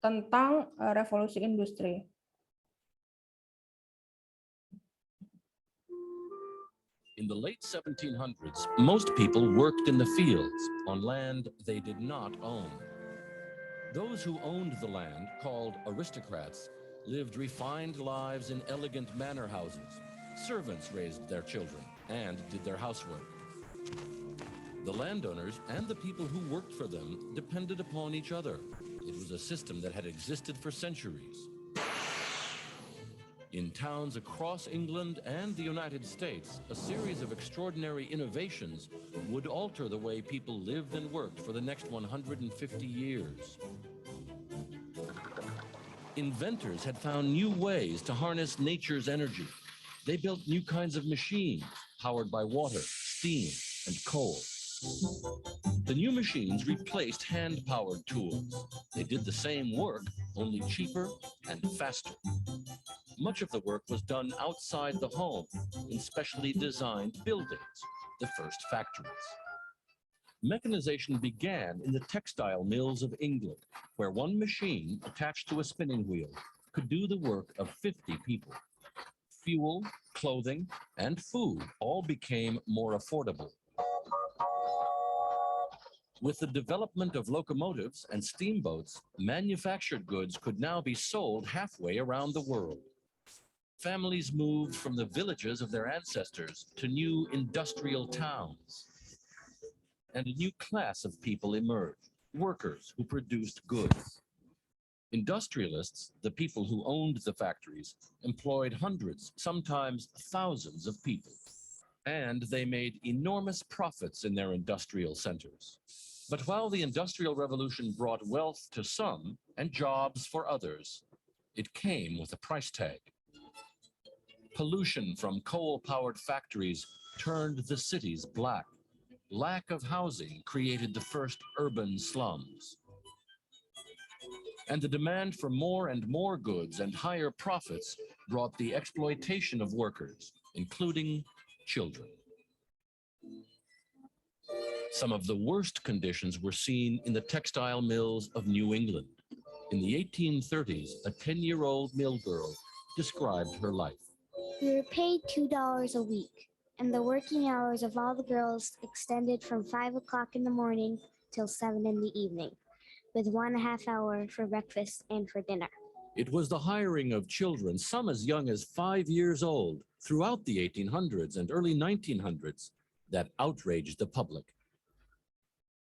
tentang revolusi industri. In the late 1700s, most people worked in the fields on land they did not own. Those who owned the land, called aristocrats, lived refined lives in elegant manor houses. Servants raised their children and did their housework. The landowners and the people who worked for them depended upon each other. It was a system that had existed for centuries. In towns across England and the United States, a series of extraordinary innovations would alter the way people lived and worked for the next 150 years. Inventors had found new ways to harness nature's energy. They built new kinds of machines powered by water, steam, and coal. The new machines replaced hand-powered tools. They did the same work, only cheaper and faster. Much of the work was done outside the home, in specially designed buildings, the first factories. Mechanization began in the textile mills of England, where one machine attached to a spinning wheel could do the work of 50 people. Fuel, clothing, and food all became more affordable. With the development of locomotives and steamboats, manufactured goods could now be sold halfway around the world. Families moved from the villages of their ancestors to new industrial towns. And a new class of people emerged, workers who produced goods. Industrialists, the people who owned the factories, employed hundreds, sometimes thousands of people. And they made enormous profits in their industrial centers. But while the Industrial Revolution brought wealth to some and jobs for others, it came with a price tag. Pollution from coal-powered factories turned the cities black. Lack of housing created the first urban slums. And the demand for more and more goods and higher profits brought the exploitation of workers, including children. Some of the worst conditions were seen in the textile mills of New England. In the 1830s, a 10-year-old mill girl described her life. We were paid $2 a week, and the working hours of all the girls extended from 5 o'clock in the morning till 7 in the evening, with 1.5 hour for breakfast and for dinner. It was the hiring of children, some as young as 5 years old, throughout the 1800s and early 1900s, that outraged the public.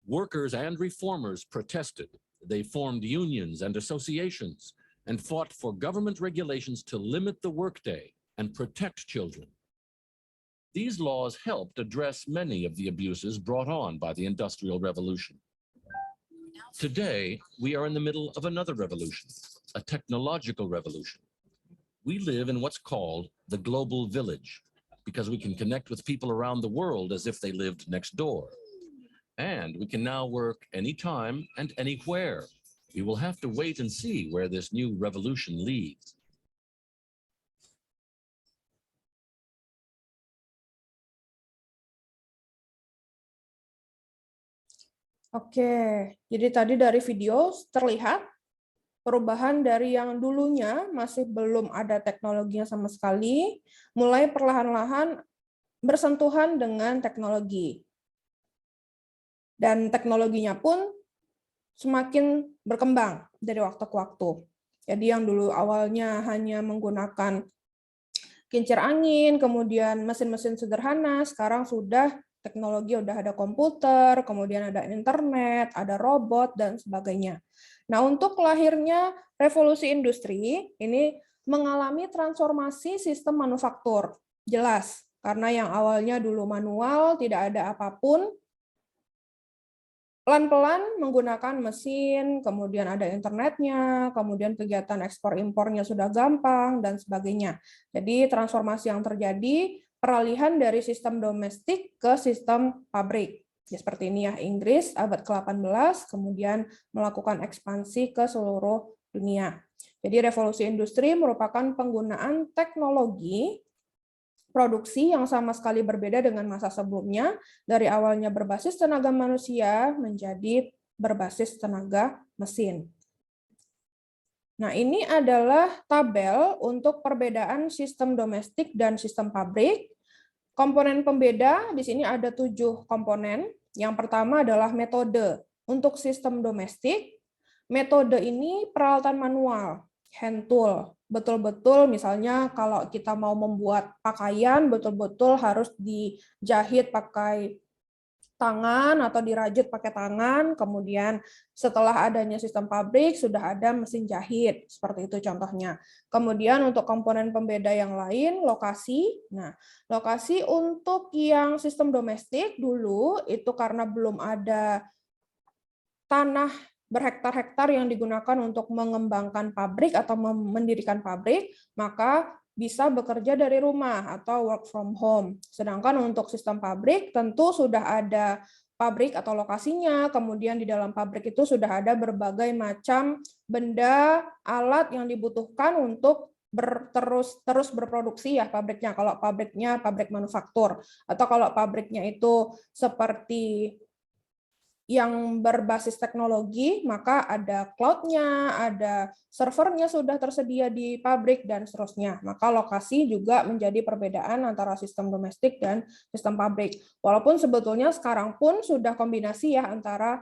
Workers and reformers protested. They formed unions and associations and fought for government regulations to limit the workday and protect children. These laws helped address many of the abuses brought on by the Industrial Revolution. Today, we are in the middle of another revolution, a technological revolution. We live in what's called the global village, because we can connect with people around the world as if they lived next door. And we can now work anytime and anywhere. We will have to wait and see where this new revolution leads. Oke, jadi tadi dari video terlihat perubahan dari yang dulunya masih belum ada teknologinya sama sekali, mulai perlahan-lahan bersentuhan dengan teknologi. Dan teknologinya pun semakin berkembang dari waktu ke waktu. Jadi yang dulu awalnya hanya menggunakan kincir angin, kemudian mesin-mesin sederhana, sekarang sudah teknologi udah ada komputer, kemudian ada internet, ada robot, dan sebagainya. Nah, untuk lahirnya revolusi industri, ini mengalami transformasi sistem manufaktur. Jelas, karena yang awalnya dulu manual, tidak ada apapun, pelan-pelan menggunakan mesin, kemudian ada internetnya, kemudian kegiatan ekspor-impornya sudah gampang, dan sebagainya. Jadi transformasi yang terjadi, peralihan dari sistem domestik ke sistem pabrik. Ya, seperti ini ya, Inggris abad ke-18, kemudian melakukan ekspansi ke seluruh dunia. Jadi revolusi industri merupakan penggunaan teknologi produksi yang sama sekali berbeda dengan masa sebelumnya, dari awalnya berbasis tenaga manusia menjadi berbasis tenaga mesin. Nah, ini adalah tabel untuk perbedaan sistem domestik dan sistem pabrik. Komponen pembeda, di sini ada 7 komponen. Yang pertama adalah metode. Untuk sistem domestik, metode ini peralatan manual, hand tool. Betul-betul misalnya kalau kita mau membuat pakaian, betul-betul harus dijahit pakai tangan atau dirajut pakai tangan, kemudian setelah adanya sistem pabrik sudah ada mesin jahit, seperti itu contohnya. Kemudian untuk komponen pembeda yang lain, lokasi. Nah, lokasi untuk yang sistem domestik dulu itu karena belum ada tanah berhektar-hektar yang digunakan untuk mengembangkan pabrik atau mendirikan pabrik, maka bisa bekerja dari rumah atau work from home. Sedangkan untuk sistem pabrik tentu sudah ada pabrik atau lokasinya, kemudian di dalam pabrik itu sudah ada berbagai macam benda, alat yang dibutuhkan untuk terus berproduksi ya pabriknya. Kalau pabriknya pabrik manufaktur, atau kalau pabriknya itu seperti yang berbasis teknologi, maka ada cloud-nya, ada servernya sudah tersedia di pabrik, dan seterusnya. Maka lokasi juga menjadi perbedaan antara sistem domestik dan sistem pabrik. Walaupun sebetulnya sekarang pun sudah kombinasi ya antara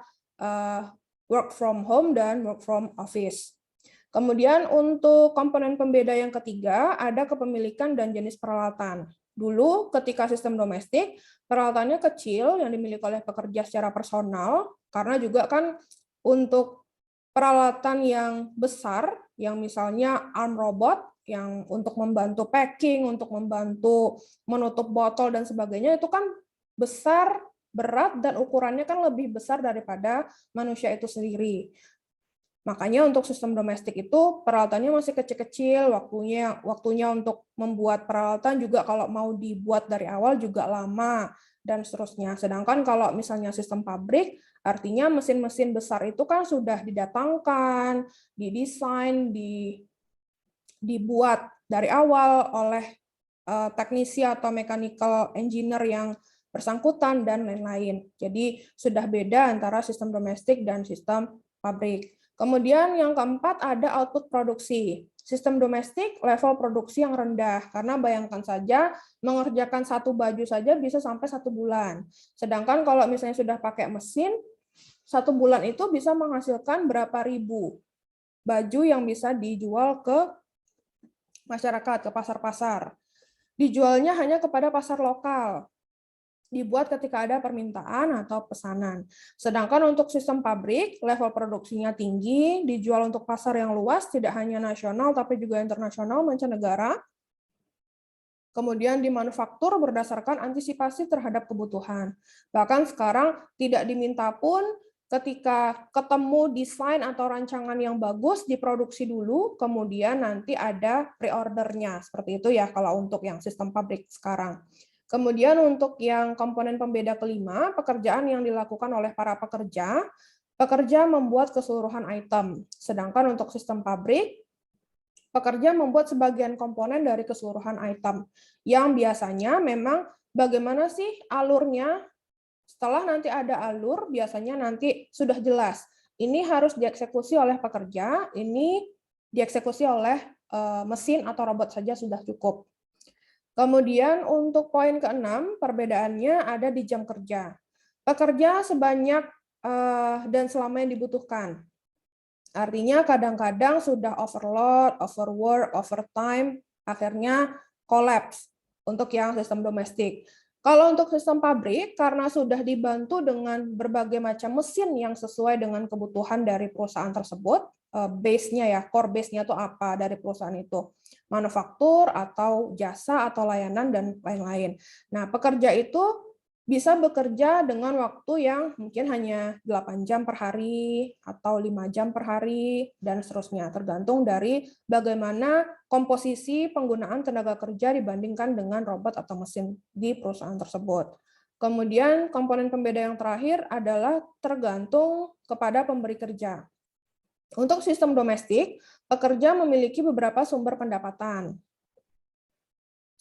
work from home dan work from office. Kemudian untuk komponen pembeda yang ketiga, ada kepemilikan dan jenis peralatan. Dulu ketika sistem domestik, peralatannya kecil yang dimiliki oleh pekerja secara personal, karena juga kan untuk peralatan yang besar, yang misalnya arm robot, yang untuk membantu packing, untuk membantu menutup botol dan sebagainya, itu kan besar, berat, dan ukurannya kan lebih besar daripada manusia itu sendiri. Makanya untuk sistem domestik itu peralatannya masih kecil-kecil, waktunya untuk membuat peralatan juga kalau mau dibuat dari awal juga lama, dan seterusnya. Sedangkan kalau misalnya sistem pabrik, artinya mesin-mesin besar itu kan sudah didatangkan, didesain, dibuat dari awal oleh teknisi atau mechanical engineer yang bersangkutan, dan lain-lain. Jadi sudah beda antara sistem domestik dan sistem pabrik. Kemudian yang keempat ada output produksi. Sistem domestik level produksi yang rendah, karena bayangkan saja mengerjakan satu baju saja bisa sampai 1 bulan. Sedangkan kalau misalnya sudah pakai mesin, 1 bulan itu bisa menghasilkan berapa ribu baju yang bisa dijual ke masyarakat, ke pasar-pasar. Dijualnya hanya kepada pasar lokal, dibuat ketika ada permintaan atau pesanan. Sedangkan untuk sistem pabrik, level produksinya tinggi, dijual untuk pasar yang luas, tidak hanya nasional, tapi juga internasional, mancanegara. Kemudian dimanufaktur berdasarkan antisipasi terhadap kebutuhan. Bahkan sekarang tidak diminta pun ketika ketemu desain atau rancangan yang bagus, diproduksi dulu, kemudian nanti ada pre-ordernya. Seperti itu ya kalau untuk yang sistem pabrik sekarang. Kemudian untuk yang komponen pembeda kelima, pekerjaan yang dilakukan oleh para pekerja membuat keseluruhan item. Sedangkan untuk sistem pabrik, pekerja membuat sebagian komponen dari keseluruhan item. Yang biasanya memang bagaimana sih alurnya, setelah nanti ada alur, biasanya nanti sudah jelas. Ini harus dieksekusi oleh pekerja, ini dieksekusi oleh mesin atau robot saja sudah cukup. Kemudian untuk poin ke-6, perbedaannya ada di jam kerja. Pekerja sebanyak dan selama yang dibutuhkan. Artinya kadang-kadang sudah overload, overwork, overtime, akhirnya collapse untuk yang sistem domestik. Kalau untuk sistem pabrik, karena sudah dibantu dengan berbagai macam mesin yang sesuai dengan kebutuhan dari perusahaan tersebut, base-nya ya, core base-nya itu apa dari perusahaan itu, manufaktur atau jasa atau layanan dan lain-lain. Nah, pekerja itu bisa bekerja dengan waktu yang mungkin hanya 8 jam per hari atau 5 jam per hari dan seterusnya, tergantung dari bagaimana komposisi penggunaan tenaga kerja dibandingkan dengan robot atau mesin di perusahaan tersebut. Kemudian komponen pembeda yang terakhir adalah tergantung kepada pemberi kerja. Untuk sistem domestik, pekerja memiliki beberapa sumber pendapatan.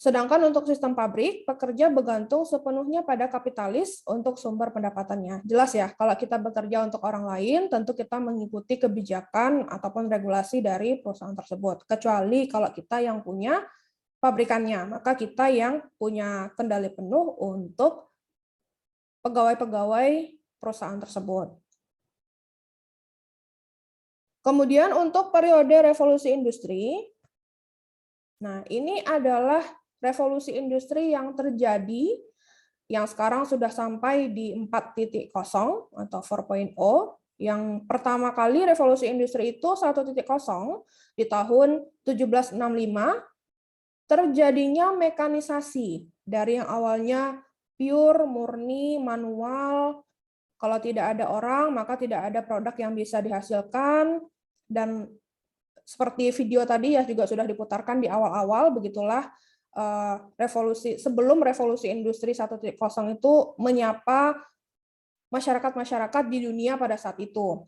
Sedangkan untuk sistem pabrik, pekerja bergantung sepenuhnya pada kapitalis untuk sumber pendapatannya. Jelas ya, kalau kita bekerja untuk orang lain, tentu kita mengikuti kebijakan ataupun regulasi dari perusahaan tersebut. Kecuali kalau kita yang punya pabrikannya, maka kita yang punya kendali penuh untuk pegawai-pegawai perusahaan tersebut. Kemudian untuk periode revolusi industri, nah ini adalah revolusi industri yang terjadi yang sekarang sudah sampai di 4.0 atau 4.0. Yang pertama kali revolusi industri itu 1.0 di tahun 1765, terjadinya mekanisasi dari yang awalnya pure, murni, manual. Kalau tidak ada orang, maka tidak ada produk yang bisa dihasilkan. Dan seperti video tadi ya juga sudah diputarkan di awal-awal, begitulah sebelum revolusi industri 1.0 itu menyapa masyarakat-masyarakat di dunia pada saat itu.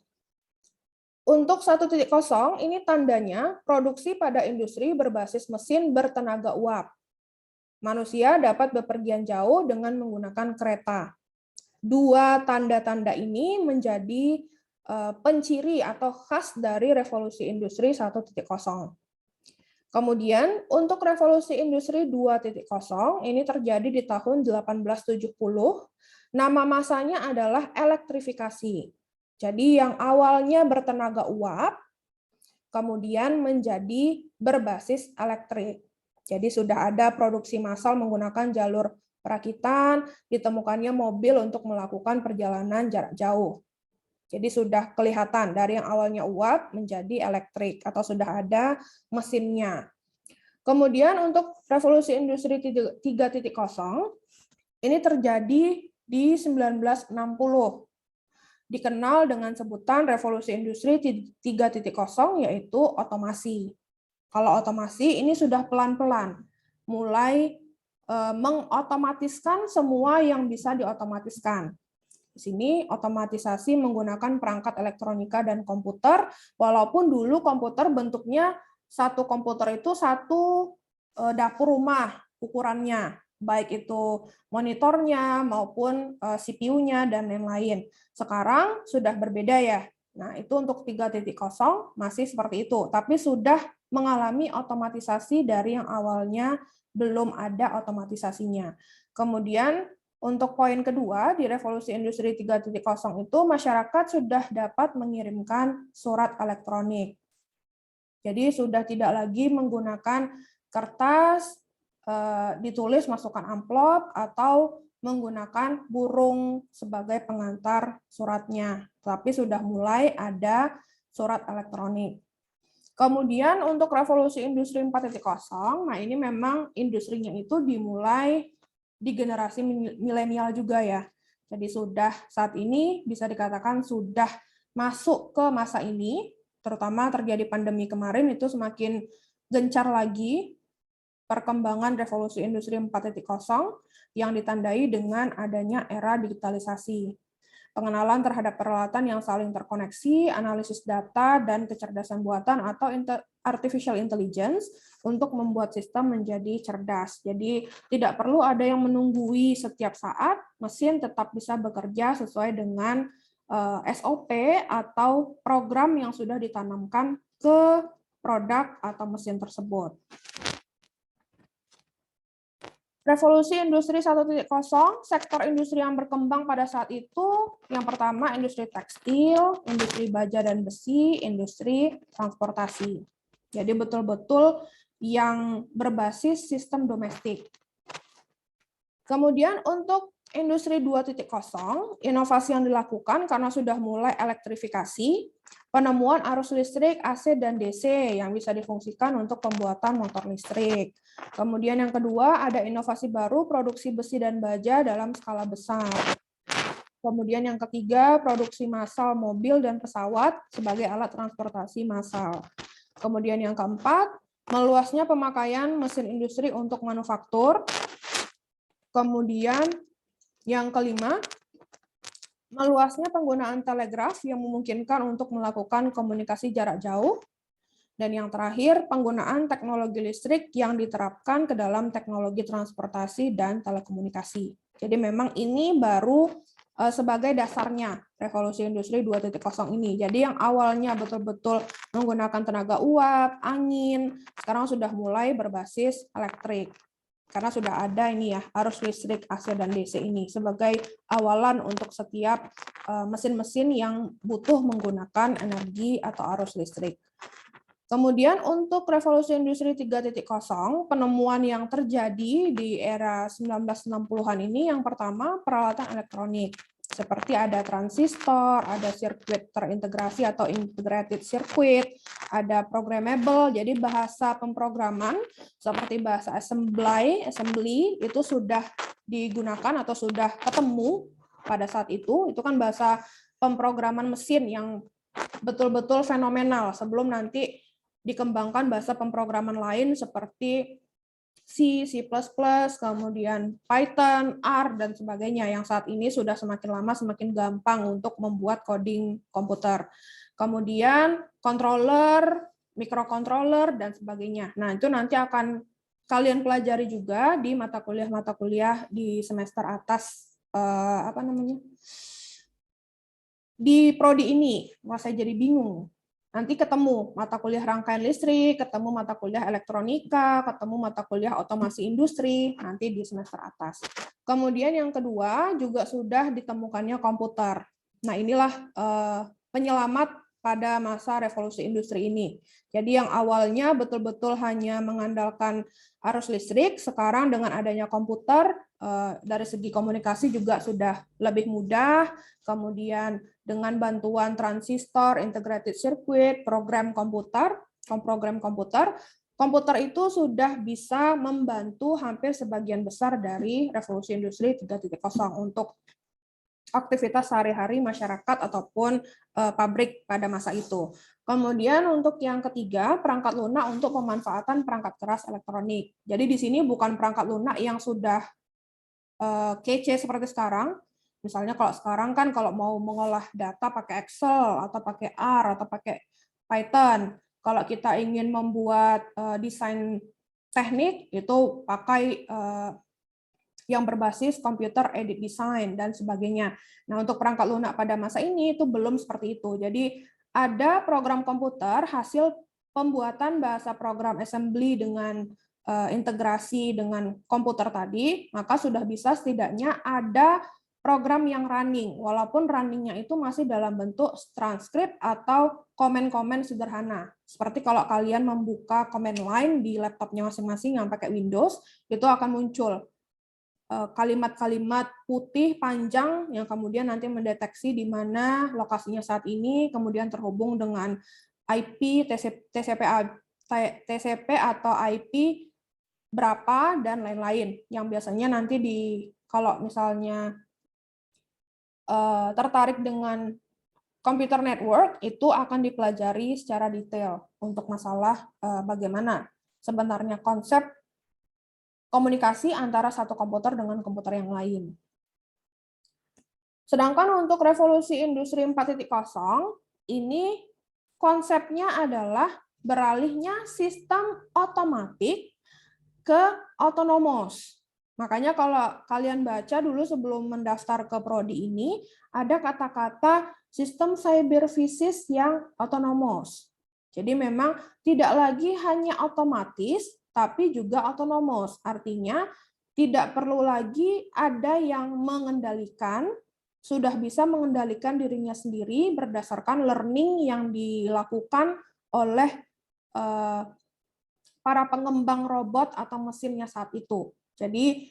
Untuk 1.0 ini tandanya produksi pada industri berbasis mesin bertenaga uap. Manusia dapat bepergian jauh dengan menggunakan kereta. Dua tanda-tanda ini menjadi penciri atau khas dari revolusi industri 1.0. Kemudian untuk revolusi industri 2.0 ini terjadi di tahun 1870. Nama masanya adalah elektrifikasi. Jadi yang awalnya bertenaga uap, kemudian menjadi berbasis elektrik. Jadi sudah ada produksi massal menggunakan jalur perakitan, ditemukannya mobil untuk melakukan perjalanan jarak jauh. Jadi sudah kelihatan dari yang awalnya uap menjadi elektrik atau sudah ada mesinnya. Kemudian untuk revolusi industri 3.0 ini terjadi di 1960. Dikenal dengan sebutan revolusi industri 3.0 yaitu otomasi. Kalau otomasi ini sudah pelan-pelan mulai mengotomatiskan semua yang bisa diotomatiskan. Di sini otomatisasi menggunakan perangkat elektronika dan komputer, walaupun dulu komputer bentuknya satu komputer itu satu dapur rumah ukurannya, baik itu monitornya maupun CPU-nya dan lain-lain. Sekarang sudah berbeda ya. Nah, itu untuk 3.0 masih seperti itu, tapi sudah mengalami otomatisasi dari yang awalnya belum ada otomatisasinya. Kemudian untuk poin kedua, di revolusi industri 3.0 itu masyarakat sudah dapat mengirimkan surat elektronik. Jadi sudah tidak lagi menggunakan kertas, ditulis masukkan amplop, atau menggunakan burung sebagai pengantar suratnya. Tapi sudah mulai ada surat elektronik. Kemudian untuk revolusi industri 4.0, nah ini memang industrinya itu dimulai di generasi milenial juga ya. Jadi sudah saat ini bisa dikatakan sudah masuk ke masa ini, terutama terjadi pandemi kemarin itu semakin gencar lagi perkembangan revolusi industri 4.0 yang ditandai dengan adanya era digitalisasi. Pengenalan terhadap peralatan yang saling terkoneksi, analisis data, dan kecerdasan buatan atau artificial intelligence untuk membuat sistem menjadi cerdas. Jadi tidak perlu ada yang menunggui setiap saat, mesin tetap bisa bekerja sesuai dengan SOP atau program yang sudah ditanamkan ke produk atau mesin tersebut. Revolusi industri 1.0, sektor industri yang berkembang pada saat itu, yang pertama industri tekstil, industri baja dan besi, industri transportasi. Jadi betul-betul yang berbasis sistem domestik. Kemudian untuk industri 2.0, inovasi yang dilakukan karena sudah mulai elektrifikasi, penemuan arus listrik AC dan DC yang bisa difungsikan untuk pembuatan motor listrik. Kemudian yang kedua, ada inovasi baru produksi besi dan baja dalam skala besar. Kemudian yang ketiga, produksi massal mobil dan pesawat sebagai alat transportasi massal. Kemudian yang keempat, meluasnya pemakaian mesin industri untuk manufaktur. Kemudian yang kelima, meluasnya penggunaan telegraf yang memungkinkan untuk melakukan komunikasi jarak jauh. Dan yang terakhir, penggunaan teknologi listrik yang diterapkan ke dalam teknologi transportasi dan telekomunikasi. Jadi memang ini baru sebagai dasarnya revolusi industri 2.0 ini. Jadi yang awalnya betul-betul menggunakan tenaga uap, angin, sekarang sudah mulai berbasis elektrik. Karena sudah ada ini ya, arus listrik AC dan DC ini sebagai awalan untuk setiap mesin-mesin yang butuh menggunakan energi atau arus listrik. Kemudian untuk revolusi industri 3.0, penemuan yang terjadi di era 1960-an ini yang pertama peralatan elektronik. Seperti ada transistor, ada sirkuit terintegrasi atau integrated circuit, ada programmable, jadi bahasa pemrograman seperti bahasa assembly itu sudah digunakan atau sudah ketemu pada saat itu kan bahasa pemrograman mesin yang betul-betul fenomenal sebelum nanti dikembangkan bahasa pemrograman lain seperti C, C++, kemudian Python, R, dan sebagainya, yang saat ini sudah semakin lama semakin gampang untuk membuat coding komputer. Kemudian controller, microcontroller, dan sebagainya. Nah, itu nanti akan kalian pelajari juga di mata kuliah di semester atas, di prodi ini. Wah, saya jadi bingung. Nanti ketemu mata kuliah rangkaian listrik, ketemu mata kuliah elektronika, ketemu mata kuliah otomasi industri, nanti di semester atas. Kemudian yang kedua juga sudah ditemukannya komputer. Nah, inilah penyelamat pada masa revolusi industri ini. Jadi yang awalnya betul-betul hanya mengandalkan arus listrik, sekarang dengan adanya komputer, dari segi komunikasi juga sudah lebih mudah, kemudian dengan bantuan transistor, integrated circuit, program komputer itu sudah bisa membantu hampir sebagian besar dari revolusi industri 3.0 untuk aktivitas sehari-hari masyarakat ataupun pabrik pada masa itu. Kemudian untuk yang ketiga, perangkat lunak untuk pemanfaatan perangkat keras elektronik. Jadi di sini bukan perangkat lunak yang sudah kece seperti sekarang. Misalnya kalau sekarang kan kalau mau mengolah data pakai Excel atau pakai R atau pakai Python. Kalau kita ingin membuat desain teknik itu pakai yang berbasis computer aided design dan sebagainya. Nah, untuk perangkat lunak pada masa ini itu belum seperti itu. Jadi ada program komputer hasil pembuatan bahasa program assembly dengan integrasi dengan komputer tadi, maka sudah bisa setidaknya ada program yang running, walaupun runningnya itu masih dalam bentuk transkrip atau komen-komen sederhana. Seperti kalau kalian membuka command line di laptopnya masing-masing yang pakai Windows, itu akan muncul kalimat-kalimat putih panjang yang kemudian nanti mendeteksi di mana lokasinya saat ini, kemudian terhubung dengan IP, TCP atau IP berapa, dan lain-lain. Yang biasanya nanti kalau misalnya tertarik dengan computer network, itu akan dipelajari secara detail untuk masalah bagaimana sebenarnya konsep komunikasi antara satu komputer dengan komputer yang lain. Sedangkan untuk revolusi industri 4.0, ini konsepnya adalah beralihnya sistem otomatik ke otonomos. Makanya kalau kalian baca dulu sebelum mendaftar ke prodi ini, ada kata-kata sistem cyber physics yang otonomos. Jadi memang tidak lagi hanya otomatis, tapi juga otonomos. Artinya tidak perlu lagi ada yang mengendalikan, sudah bisa mengendalikan dirinya sendiri berdasarkan learning yang dilakukan oleh para pengembang robot atau mesinnya saat itu. Jadi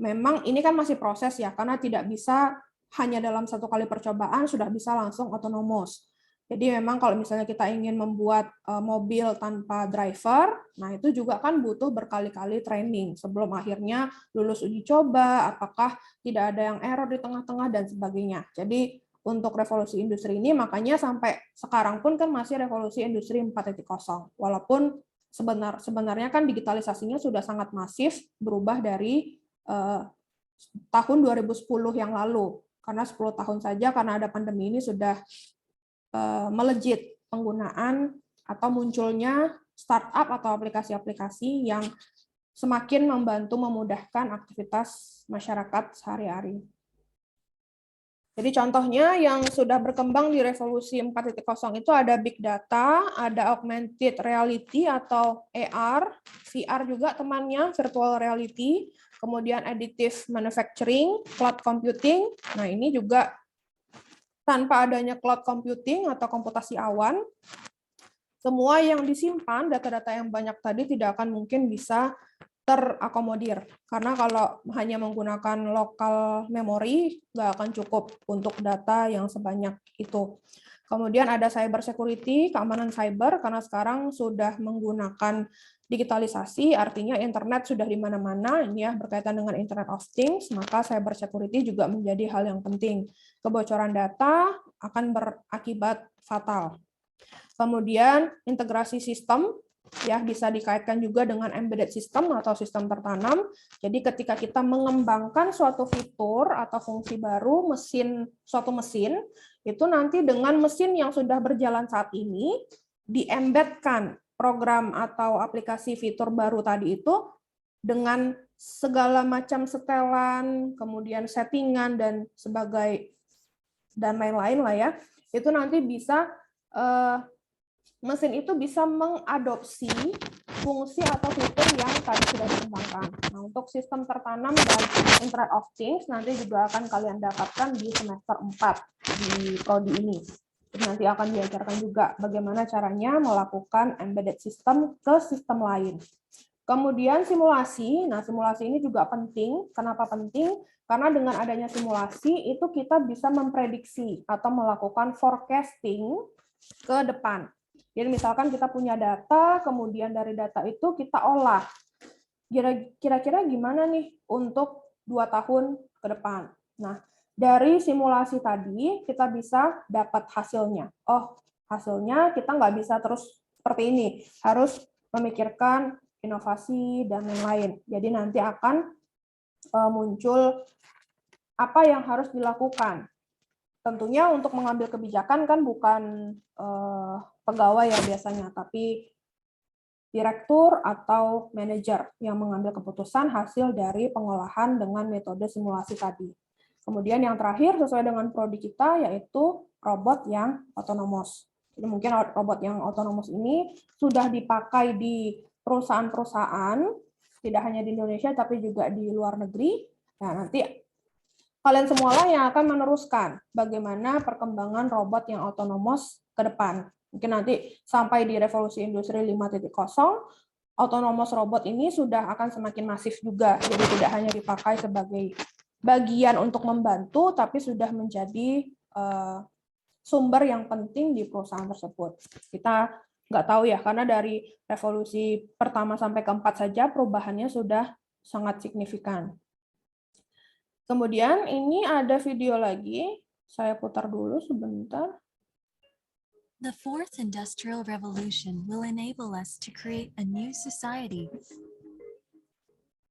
memang ini kan masih proses ya, karena tidak bisa hanya dalam satu kali percobaan sudah bisa langsung otonomos. Jadi memang kalau misalnya kita ingin membuat mobil tanpa driver, nah itu juga kan butuh berkali-kali training sebelum akhirnya lulus uji coba, apakah tidak ada yang error di tengah-tengah dan sebagainya. Jadi untuk revolusi industri ini makanya sampai sekarang pun kan masih revolusi industri 4.0. Walaupun sebenarnya kan digitalisasinya sudah sangat masif, berubah dari tahun 2010 yang lalu. Karena 10 tahun saja karena ada pandemi ini sudah melejit penggunaan atau munculnya startup atau aplikasi-aplikasi yang semakin membantu memudahkan aktivitas masyarakat sehari-hari. Jadi contohnya yang sudah berkembang di revolusi 4.0 itu ada big data, ada augmented reality atau AR, VR juga temannya, virtual reality, kemudian additive manufacturing, cloud computing. Nah, ini juga tanpa adanya cloud computing atau komputasi awan, semua yang disimpan, data-data yang banyak tadi tidak akan mungkin bisa terakomodir. Karena kalau hanya menggunakan lokal memory, nggak akan cukup untuk data yang sebanyak itu. Kemudian ada cyber security, keamanan cyber, karena sekarang sudah menggunakan digitalisasi, artinya internet sudah di mana-mana, ini ya berkaitan dengan Internet of Things, maka cyber security juga menjadi hal yang penting. Kebocoran data akan berakibat fatal. Kemudian integrasi sistem, ya bisa dikaitkan juga dengan embedded system atau sistem tertanam. Jadi ketika kita mengembangkan suatu fitur atau fungsi baru suatu mesin, itu nanti dengan mesin yang sudah berjalan saat ini di-embedkan program atau aplikasi fitur baru tadi itu dengan segala macam setelan, kemudian settingan dan lain-lain lah ya. Itu nanti bisa mesin itu bisa mengadopsi fungsi atau fitur yang tadi sudah dikembangkan. Nah, untuk sistem tertanam dan Internet of Things nanti juga akan kalian dapatkan di semester 4 di prodi ini. Jadi nanti akan diajarkan juga bagaimana caranya melakukan embedded system ke sistem lain. Kemudian simulasi. Nah, simulasi ini juga penting. Kenapa penting? Karena dengan adanya simulasi itu kita bisa memprediksi atau melakukan forecasting ke depan. Jadi misalkan kita punya data, kemudian dari data itu kita olah. Kira-kira gimana nih untuk 2 tahun ke depan. Nah, dari simulasi tadi kita bisa dapat hasilnya. Oh, hasilnya kita nggak bisa terus seperti ini. Harus memikirkan inovasi dan lain-lain. Jadi nanti akan muncul apa yang harus dilakukan. Tentunya untuk mengambil kebijakan kan bukan pegawai ya biasanya, tapi direktur atau manajer yang mengambil keputusan hasil dari pengolahan dengan metode simulasi tadi. Kemudian yang terakhir sesuai dengan prodi kita yaitu robot yang otonomos. Jadi mungkin robot yang otonomos ini sudah dipakai di perusahaan-perusahaan, tidak hanya di Indonesia tapi juga di luar negeri. Nah, nanti kalian semualah yang akan meneruskan bagaimana perkembangan robot yang otonomos ke depan. Mungkin nanti sampai di revolusi industri 5.0, otonomos robot ini sudah akan semakin masif juga. Jadi tidak hanya dipakai sebagai bagian untuk membantu, tapi sudah menjadi sumber yang penting di perusahaan tersebut. Kita nggak tahu ya, karena dari revolusi pertama sampai keempat saja perubahannya sudah sangat signifikan. Kemudian ini ada video lagi, saya putar dulu sebentar. The fourth industrial revolution will enable us to create a new society.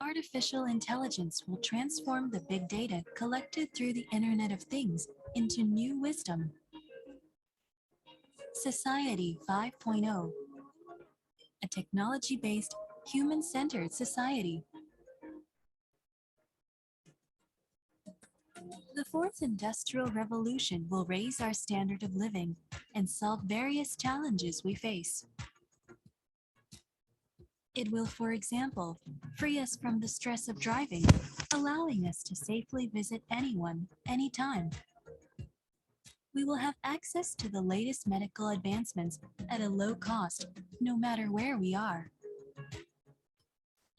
Artificial intelligence will transform the big data collected through the Internet of Things into new wisdom. Society 5.0, a technology-based, human-centered society. The fourth industrial revolution will raise our standard of living and solve various challenges we face. It will, for example, free us from the stress of driving, allowing us to safely visit anyone, anytime. We will have access to the latest medical advancements at a low cost, no matter where we are.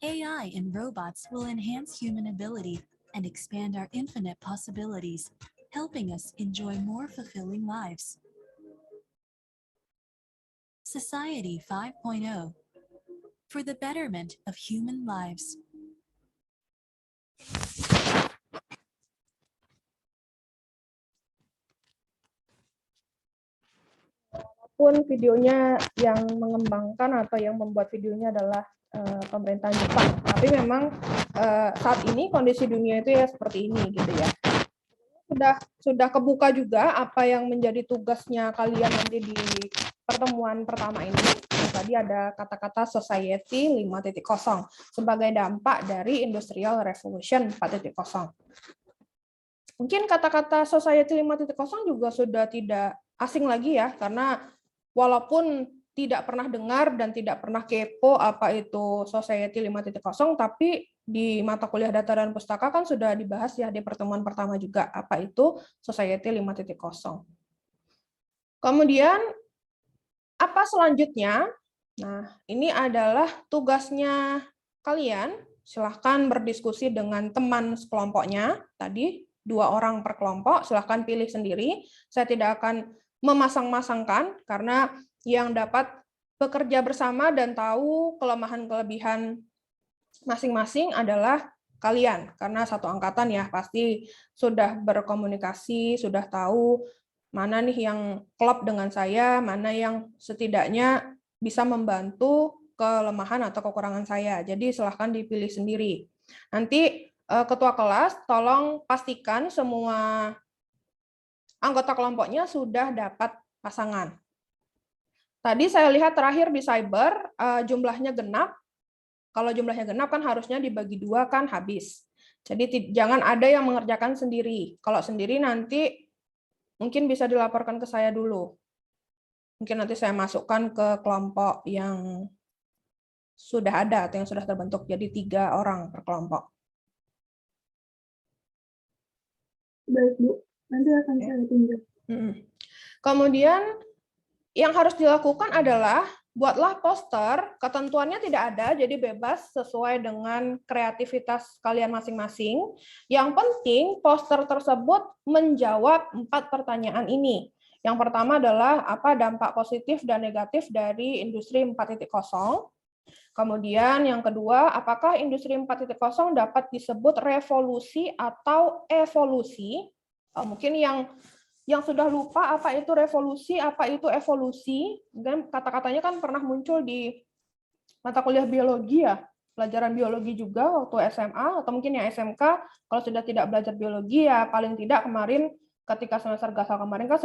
AI and robots will enhance human ability and expand our infinite possibilities, helping us enjoy more fulfilling lives. Society 5.0, for the betterment of human lives. Walaupun videonya yang mengembangkan atau yang membuat videonya adalah pemerintah Jepang, tapi memang saat ini kondisi dunia itu ya seperti ini gitu ya. Sudah kebuka juga apa yang menjadi tugasnya kalian nanti di pertemuan pertama ini. Tadi ada kata-kata Society 5.0 sebagai dampak dari Industrial Revolution 4.0. Mungkin kata-kata Society 5.0 juga sudah tidak asing lagi ya, karena walaupun tidak pernah dengar dan tidak pernah kepo apa itu Society 5.0, tapi di mata kuliah data dan pustaka kan sudah dibahas ya di pertemuan pertama juga apa itu Society 5.0. Kemudian Apa selanjutnya? Nah, ini adalah tugasnya kalian. Silahkan berdiskusi dengan teman sekelompoknya. Tadi 2 orang per kelompok, silahkan pilih sendiri. Saya tidak akan memasang-masangkan, karena yang dapat bekerja bersama dan tahu kelemahan-kelebihan masing-masing adalah kalian. Karena satu angkatan ya, pasti sudah berkomunikasi, sudah tahu mana nih yang klop dengan saya, mana yang setidaknya bisa membantu kelemahan atau kekurangan saya. Jadi silahkan dipilih sendiri. Nanti ketua kelas tolong pastikan semua anggota kelompoknya sudah dapat pasangan. Tadi saya lihat terakhir di cyber jumlahnya genap. Kalau jumlahnya genap kan harusnya dibagi 2 kan habis. Jadi jangan ada yang mengerjakan sendiri. Kalau sendiri nanti mungkin bisa dilaporkan ke saya dulu. Mungkin nanti saya masukkan ke kelompok yang sudah ada atau yang sudah terbentuk. Jadi 3 orang per kelompok. Baik, Bu. Nanti akan saya tinjau. Kemudian yang harus dilakukan adalah buatlah poster, ketentuannya tidak ada, jadi bebas sesuai dengan kreativitas kalian masing-masing. Yang penting poster tersebut menjawab 4 pertanyaan ini. Yang pertama adalah apa dampak positif dan negatif dari industri 4.0. Kemudian yang kedua, apakah industri 4.0 dapat disebut revolusi atau evolusi? Mungkin yang sudah lupa apa itu revolusi, apa itu evolusi, dan kata-katanya kan pernah muncul di mata kuliah biologi ya, pelajaran biologi juga waktu SMA, atau mungkin yang SMK, kalau sudah tidak belajar biologi ya paling tidak kemarin ketika semester gasal kemarin kan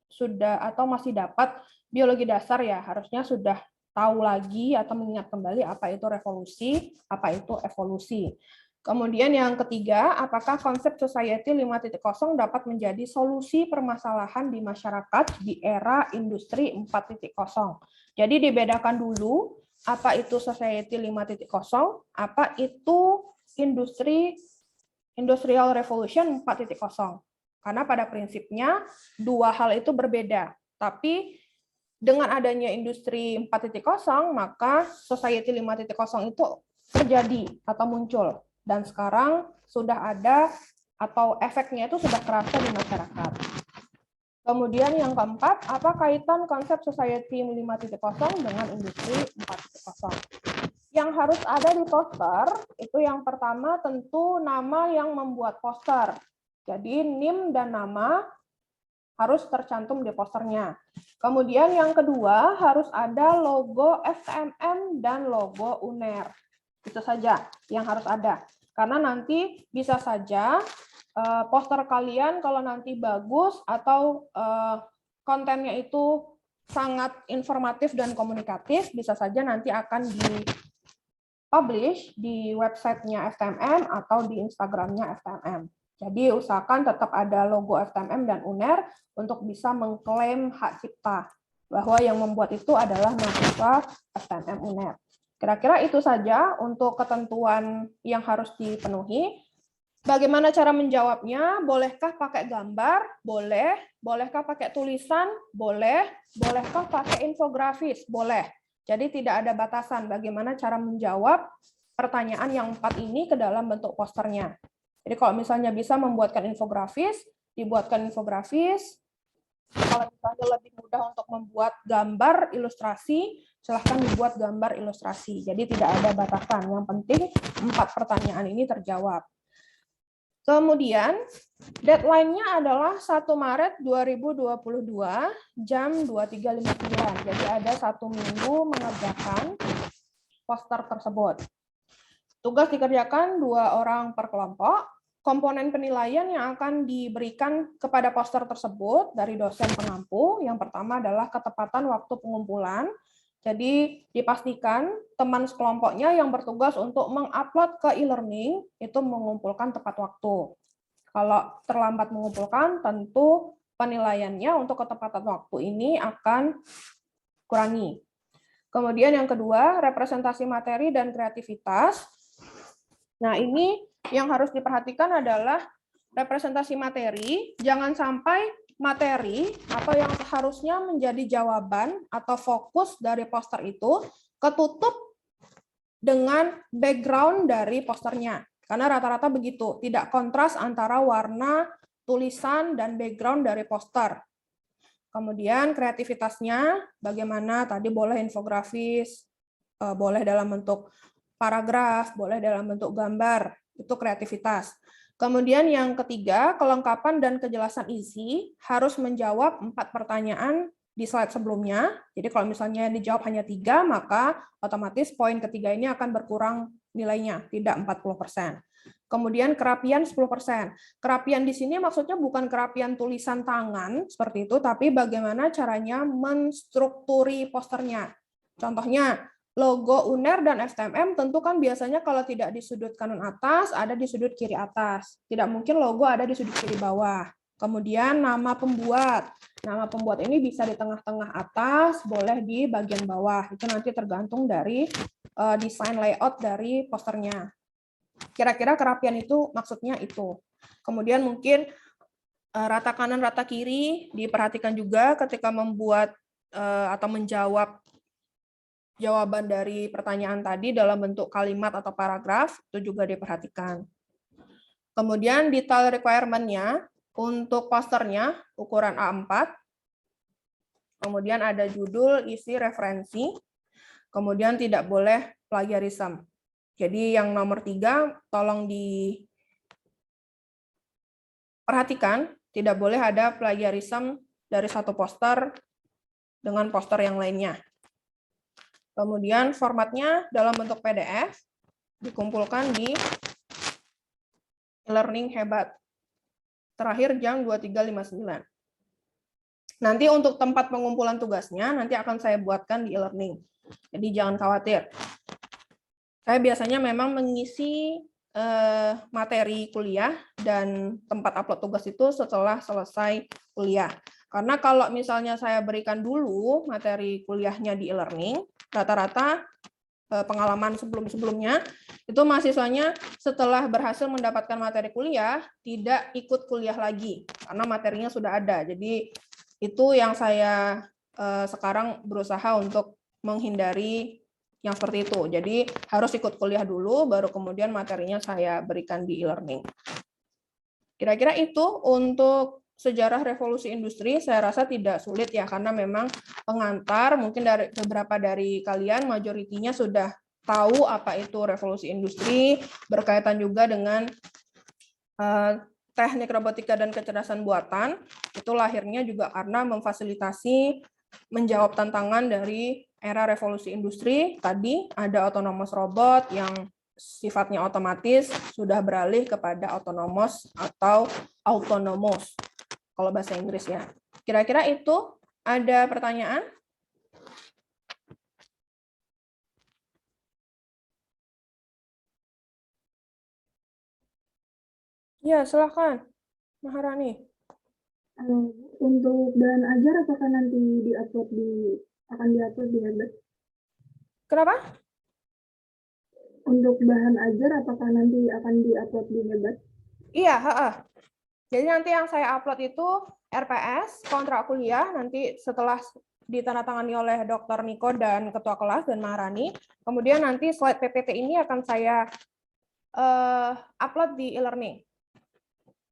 sudah atau masih dapat biologi dasar ya, harusnya sudah tahu lagi atau mengingat kembali apa itu revolusi, apa itu evolusi. Kemudian yang ketiga, apakah konsep society 5.0 dapat menjadi solusi permasalahan di masyarakat di era industri 4.0. Jadi dibedakan dulu, apa itu society 5.0, apa itu industrial revolution 4.0. Karena pada prinsipnya 2 hal itu berbeda. Tapi dengan adanya industri 4.0, maka society 5.0 itu terjadi atau muncul. Dan sekarang sudah ada atau efeknya itu sudah terasa di masyarakat. Kemudian yang keempat, apa kaitan konsep society 5.0 dengan industri 4.0? Yang harus ada di poster, itu yang pertama tentu nama yang membuat poster. Jadi NIM dan nama harus tercantum di posternya. Kemudian yang kedua, harus ada logo FTMM dan logo UNER. Itu saja yang harus ada. Karena nanti bisa saja poster kalian kalau nanti bagus atau kontennya itu sangat informatif dan komunikatif, bisa saja nanti akan di-publish di websitenya FTMM atau di Instagramnya FTMM. Jadi usahakan tetap ada logo FTMM dan UNER untuk bisa mengklaim hak cipta, bahwa yang membuat itu adalah mahasiswa FTMM UNER. Kira-kira itu saja untuk ketentuan yang harus dipenuhi. Bagaimana cara menjawabnya? Bolehkah pakai gambar? Boleh. Bolehkah pakai tulisan? Boleh. Bolehkah pakai infografis? Boleh. Jadi tidak ada batasan bagaimana cara menjawab pertanyaan yang 4 ini ke dalam bentuk posternya. Jadi kalau misalnya bisa membuatkan infografis, dibuatkan infografis. Kalau misalnya lebih mudah untuk membuat gambar ilustrasi, silahkan dibuat gambar ilustrasi. Jadi tidak ada batasan. Yang penting 4 pertanyaan ini terjawab. Kemudian deadline-nya adalah 1 Maret 2022 jam 23.59. Jadi ada 1 minggu mengerjakan poster tersebut. Tugas dikerjakan 2 orang per kelompok. Komponen penilaian yang akan diberikan kepada poster tersebut dari dosen pengampu, yang pertama adalah ketepatan waktu pengumpulan. Jadi dipastikan teman sekelompoknya yang bertugas untuk mengupload ke e-learning itu mengumpulkan tepat waktu. Kalau terlambat mengumpulkan, tentu penilaiannya untuk ketepatan waktu ini akan kurangi. Kemudian yang kedua, representasi materi dan kreativitas. Nah, ini yang harus diperhatikan adalah representasi materi, jangan sampai materi atau yang seharusnya menjadi jawaban atau fokus dari poster itu ketutup dengan background dari posternya. Karena rata-rata begitu, tidak kontras antara warna, tulisan, dan background dari poster. Kemudian kreativitasnya, bagaimana tadi boleh infografis, boleh dalam bentuk paragraf, boleh dalam bentuk gambar, itu kreativitas. Kemudian yang ketiga, kelengkapan dan kejelasan isi harus menjawab 4 pertanyaan di slide sebelumnya. Jadi kalau misalnya dijawab hanya 3, maka otomatis poin ketiga ini akan berkurang nilainya, tidak 40%. Kemudian kerapian 10%. Kerapian di sini maksudnya bukan kerapian tulisan tangan seperti itu, tapi bagaimana caranya menstrukturi posternya. Contohnya, logo UNER dan FTMM tentu kan biasanya kalau tidak di sudut kanan atas, ada di sudut kiri atas. Tidak mungkin logo ada di sudut kiri bawah. Kemudian nama pembuat. Nama pembuat ini bisa di tengah-tengah atas, boleh di bagian bawah. Itu nanti tergantung dari desain layout dari posternya. Kira-kira kerapian itu maksudnya itu. Kemudian mungkin rata kanan, rata kiri diperhatikan juga ketika membuat atau menjawab jawaban dari pertanyaan tadi dalam bentuk kalimat atau paragraf, itu juga diperhatikan. Kemudian detail requirement-nya untuk posternya ukuran A4, kemudian ada judul, isi, referensi, kemudian tidak boleh plagiarism. Jadi yang nomor 3, tolong diperhatikan, tidak boleh ada plagiarism dari satu poster dengan poster yang lainnya. Kemudian formatnya dalam bentuk PDF, dikumpulkan di e-learning hebat. Terakhir jam 23.59. Nanti untuk tempat pengumpulan tugasnya, nanti akan saya buatkan di e-learning. Jadi jangan khawatir. Saya biasanya memang mengisi materi kuliah dan tempat upload tugas itu setelah selesai kuliah. Karena kalau misalnya saya berikan dulu materi kuliahnya di e-learning, rata-rata pengalaman sebelum-sebelumnya, itu mahasiswanya setelah berhasil mendapatkan materi kuliah, tidak ikut kuliah lagi, karena materinya sudah ada. Jadi itu yang saya sekarang berusaha untuk menghindari yang seperti itu. Jadi harus ikut kuliah dulu, baru kemudian materinya saya berikan di e-learning. Kira-kira itu untuk sejarah revolusi industri, saya rasa tidak sulit ya, karena memang pengantar, mungkin dari beberapa dari kalian, majoritinya sudah tahu apa itu revolusi industri, berkaitan juga dengan teknik robotika dan kecerdasan buatan, itu lahirnya juga karena memfasilitasi menjawab tantangan dari era revolusi industri. Tadi ada autonomous robot yang sifatnya otomatis, sudah beralih kepada autonomous atau autonomous, kalau bahasa Inggris ya. Kira-kira itu ada pertanyaan? Ya, silakan, Maharani. Untuk bahan ajar apakah nanti akan diupload di Hebat? Kenapa? Untuk bahan ajar apakah nanti akan diupload di Hebat? Iya, jadi nanti yang saya upload itu RPS, kontrak kuliah, nanti setelah ditandatangani oleh Dr. Niko dan Ketua Kelas dan Maharani, kemudian nanti slide PPT ini akan saya upload di e-learning.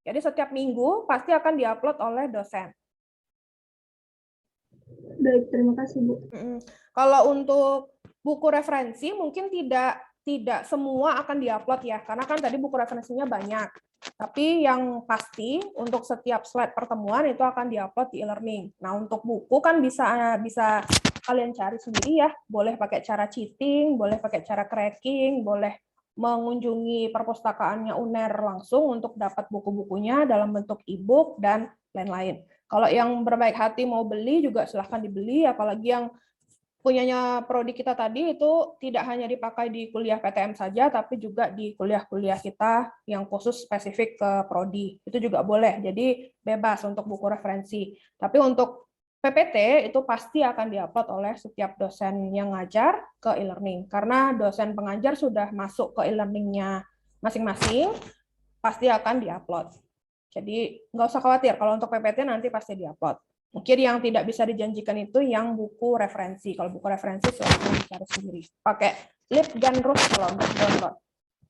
Jadi setiap minggu pasti akan diupload oleh dosen. Baik, terima kasih, Bu. Kalau untuk buku referensi mungkin tidak semua akan diupload ya, karena kan tadi buku referensinya banyak. Tapi yang pasti untuk setiap slide pertemuan itu akan diupload di e-learning. Nah, untuk buku kan bisa kalian cari sendiri ya, boleh pakai cara cheating, boleh pakai cara cracking, boleh mengunjungi perpustakaannya UNER langsung untuk dapat buku-bukunya dalam bentuk e-book dan lain-lain. Kalau yang berbaik hati mau beli juga silahkan dibeli, apalagi yang punyanya prodi kita tadi itu tidak hanya dipakai di kuliah PTM saja, tapi juga di kuliah-kuliah kita yang khusus spesifik ke prodi. Itu juga boleh, jadi bebas untuk buku referensi. Tapi untuk PPT itu pasti akan diupload oleh setiap dosen yang ngajar ke e-learning. Karena dosen pengajar sudah masuk ke e-learningnya masing-masing, pasti akan diupload. Jadi nggak usah khawatir, kalau untuk PPT nanti pasti diupload. Mungkin yang tidak bisa dijanjikan itu yang buku referensi. Kalau buku referensi silahkan dicari sendiri. Pakai lip dan root kalau untuk download.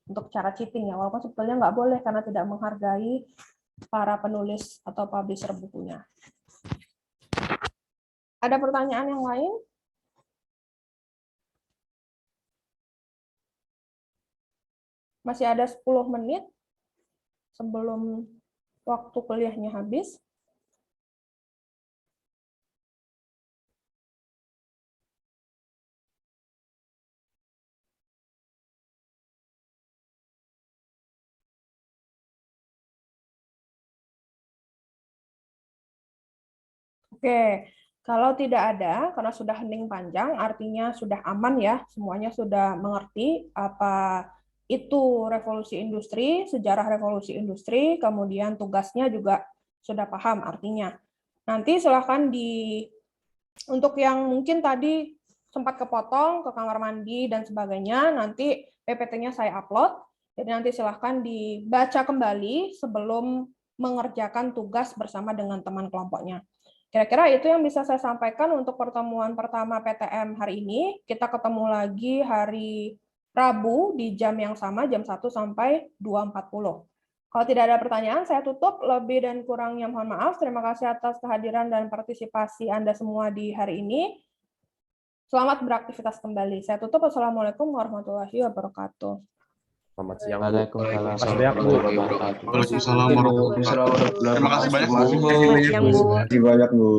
Untuk cara cheating ya, walaupun sebetulnya nggak boleh karena tidak menghargai para penulis atau publisher bukunya. Ada pertanyaan yang lain? Masih ada 10 menit sebelum waktu kuliahnya habis. Oke, kalau tidak ada, karena sudah hening panjang, artinya sudah aman ya, semuanya sudah mengerti apa itu revolusi industri, sejarah revolusi industri, kemudian tugasnya juga sudah paham artinya. Nanti silahkan untuk yang mungkin tadi sempat kepotong ke kamar mandi dan sebagainya, nanti PPT-nya saya upload, jadi nanti silahkan dibaca kembali sebelum mengerjakan tugas bersama dengan teman kelompoknya. Kira-kira itu yang bisa saya sampaikan untuk pertemuan pertama PTM hari ini. Kita ketemu lagi hari Rabu di jam yang sama, jam 1 sampai 2.40. Kalau tidak ada pertanyaan, saya tutup. Lebih dan kurangnya mohon maaf. Terima kasih atas kehadiran dan partisipasi Anda semua di hari ini. Selamat beraktivitas kembali. Saya tutup. Assalamualaikum warahmatullahi wabarakatuh. Selamat siang. Waalaikumsalam warahmatullahi wabarakatuh. Waalaikumsalam warahmatullahi wabarakatuh. Terima kasih banyak, Bu. Terima kasih banyak, Bu.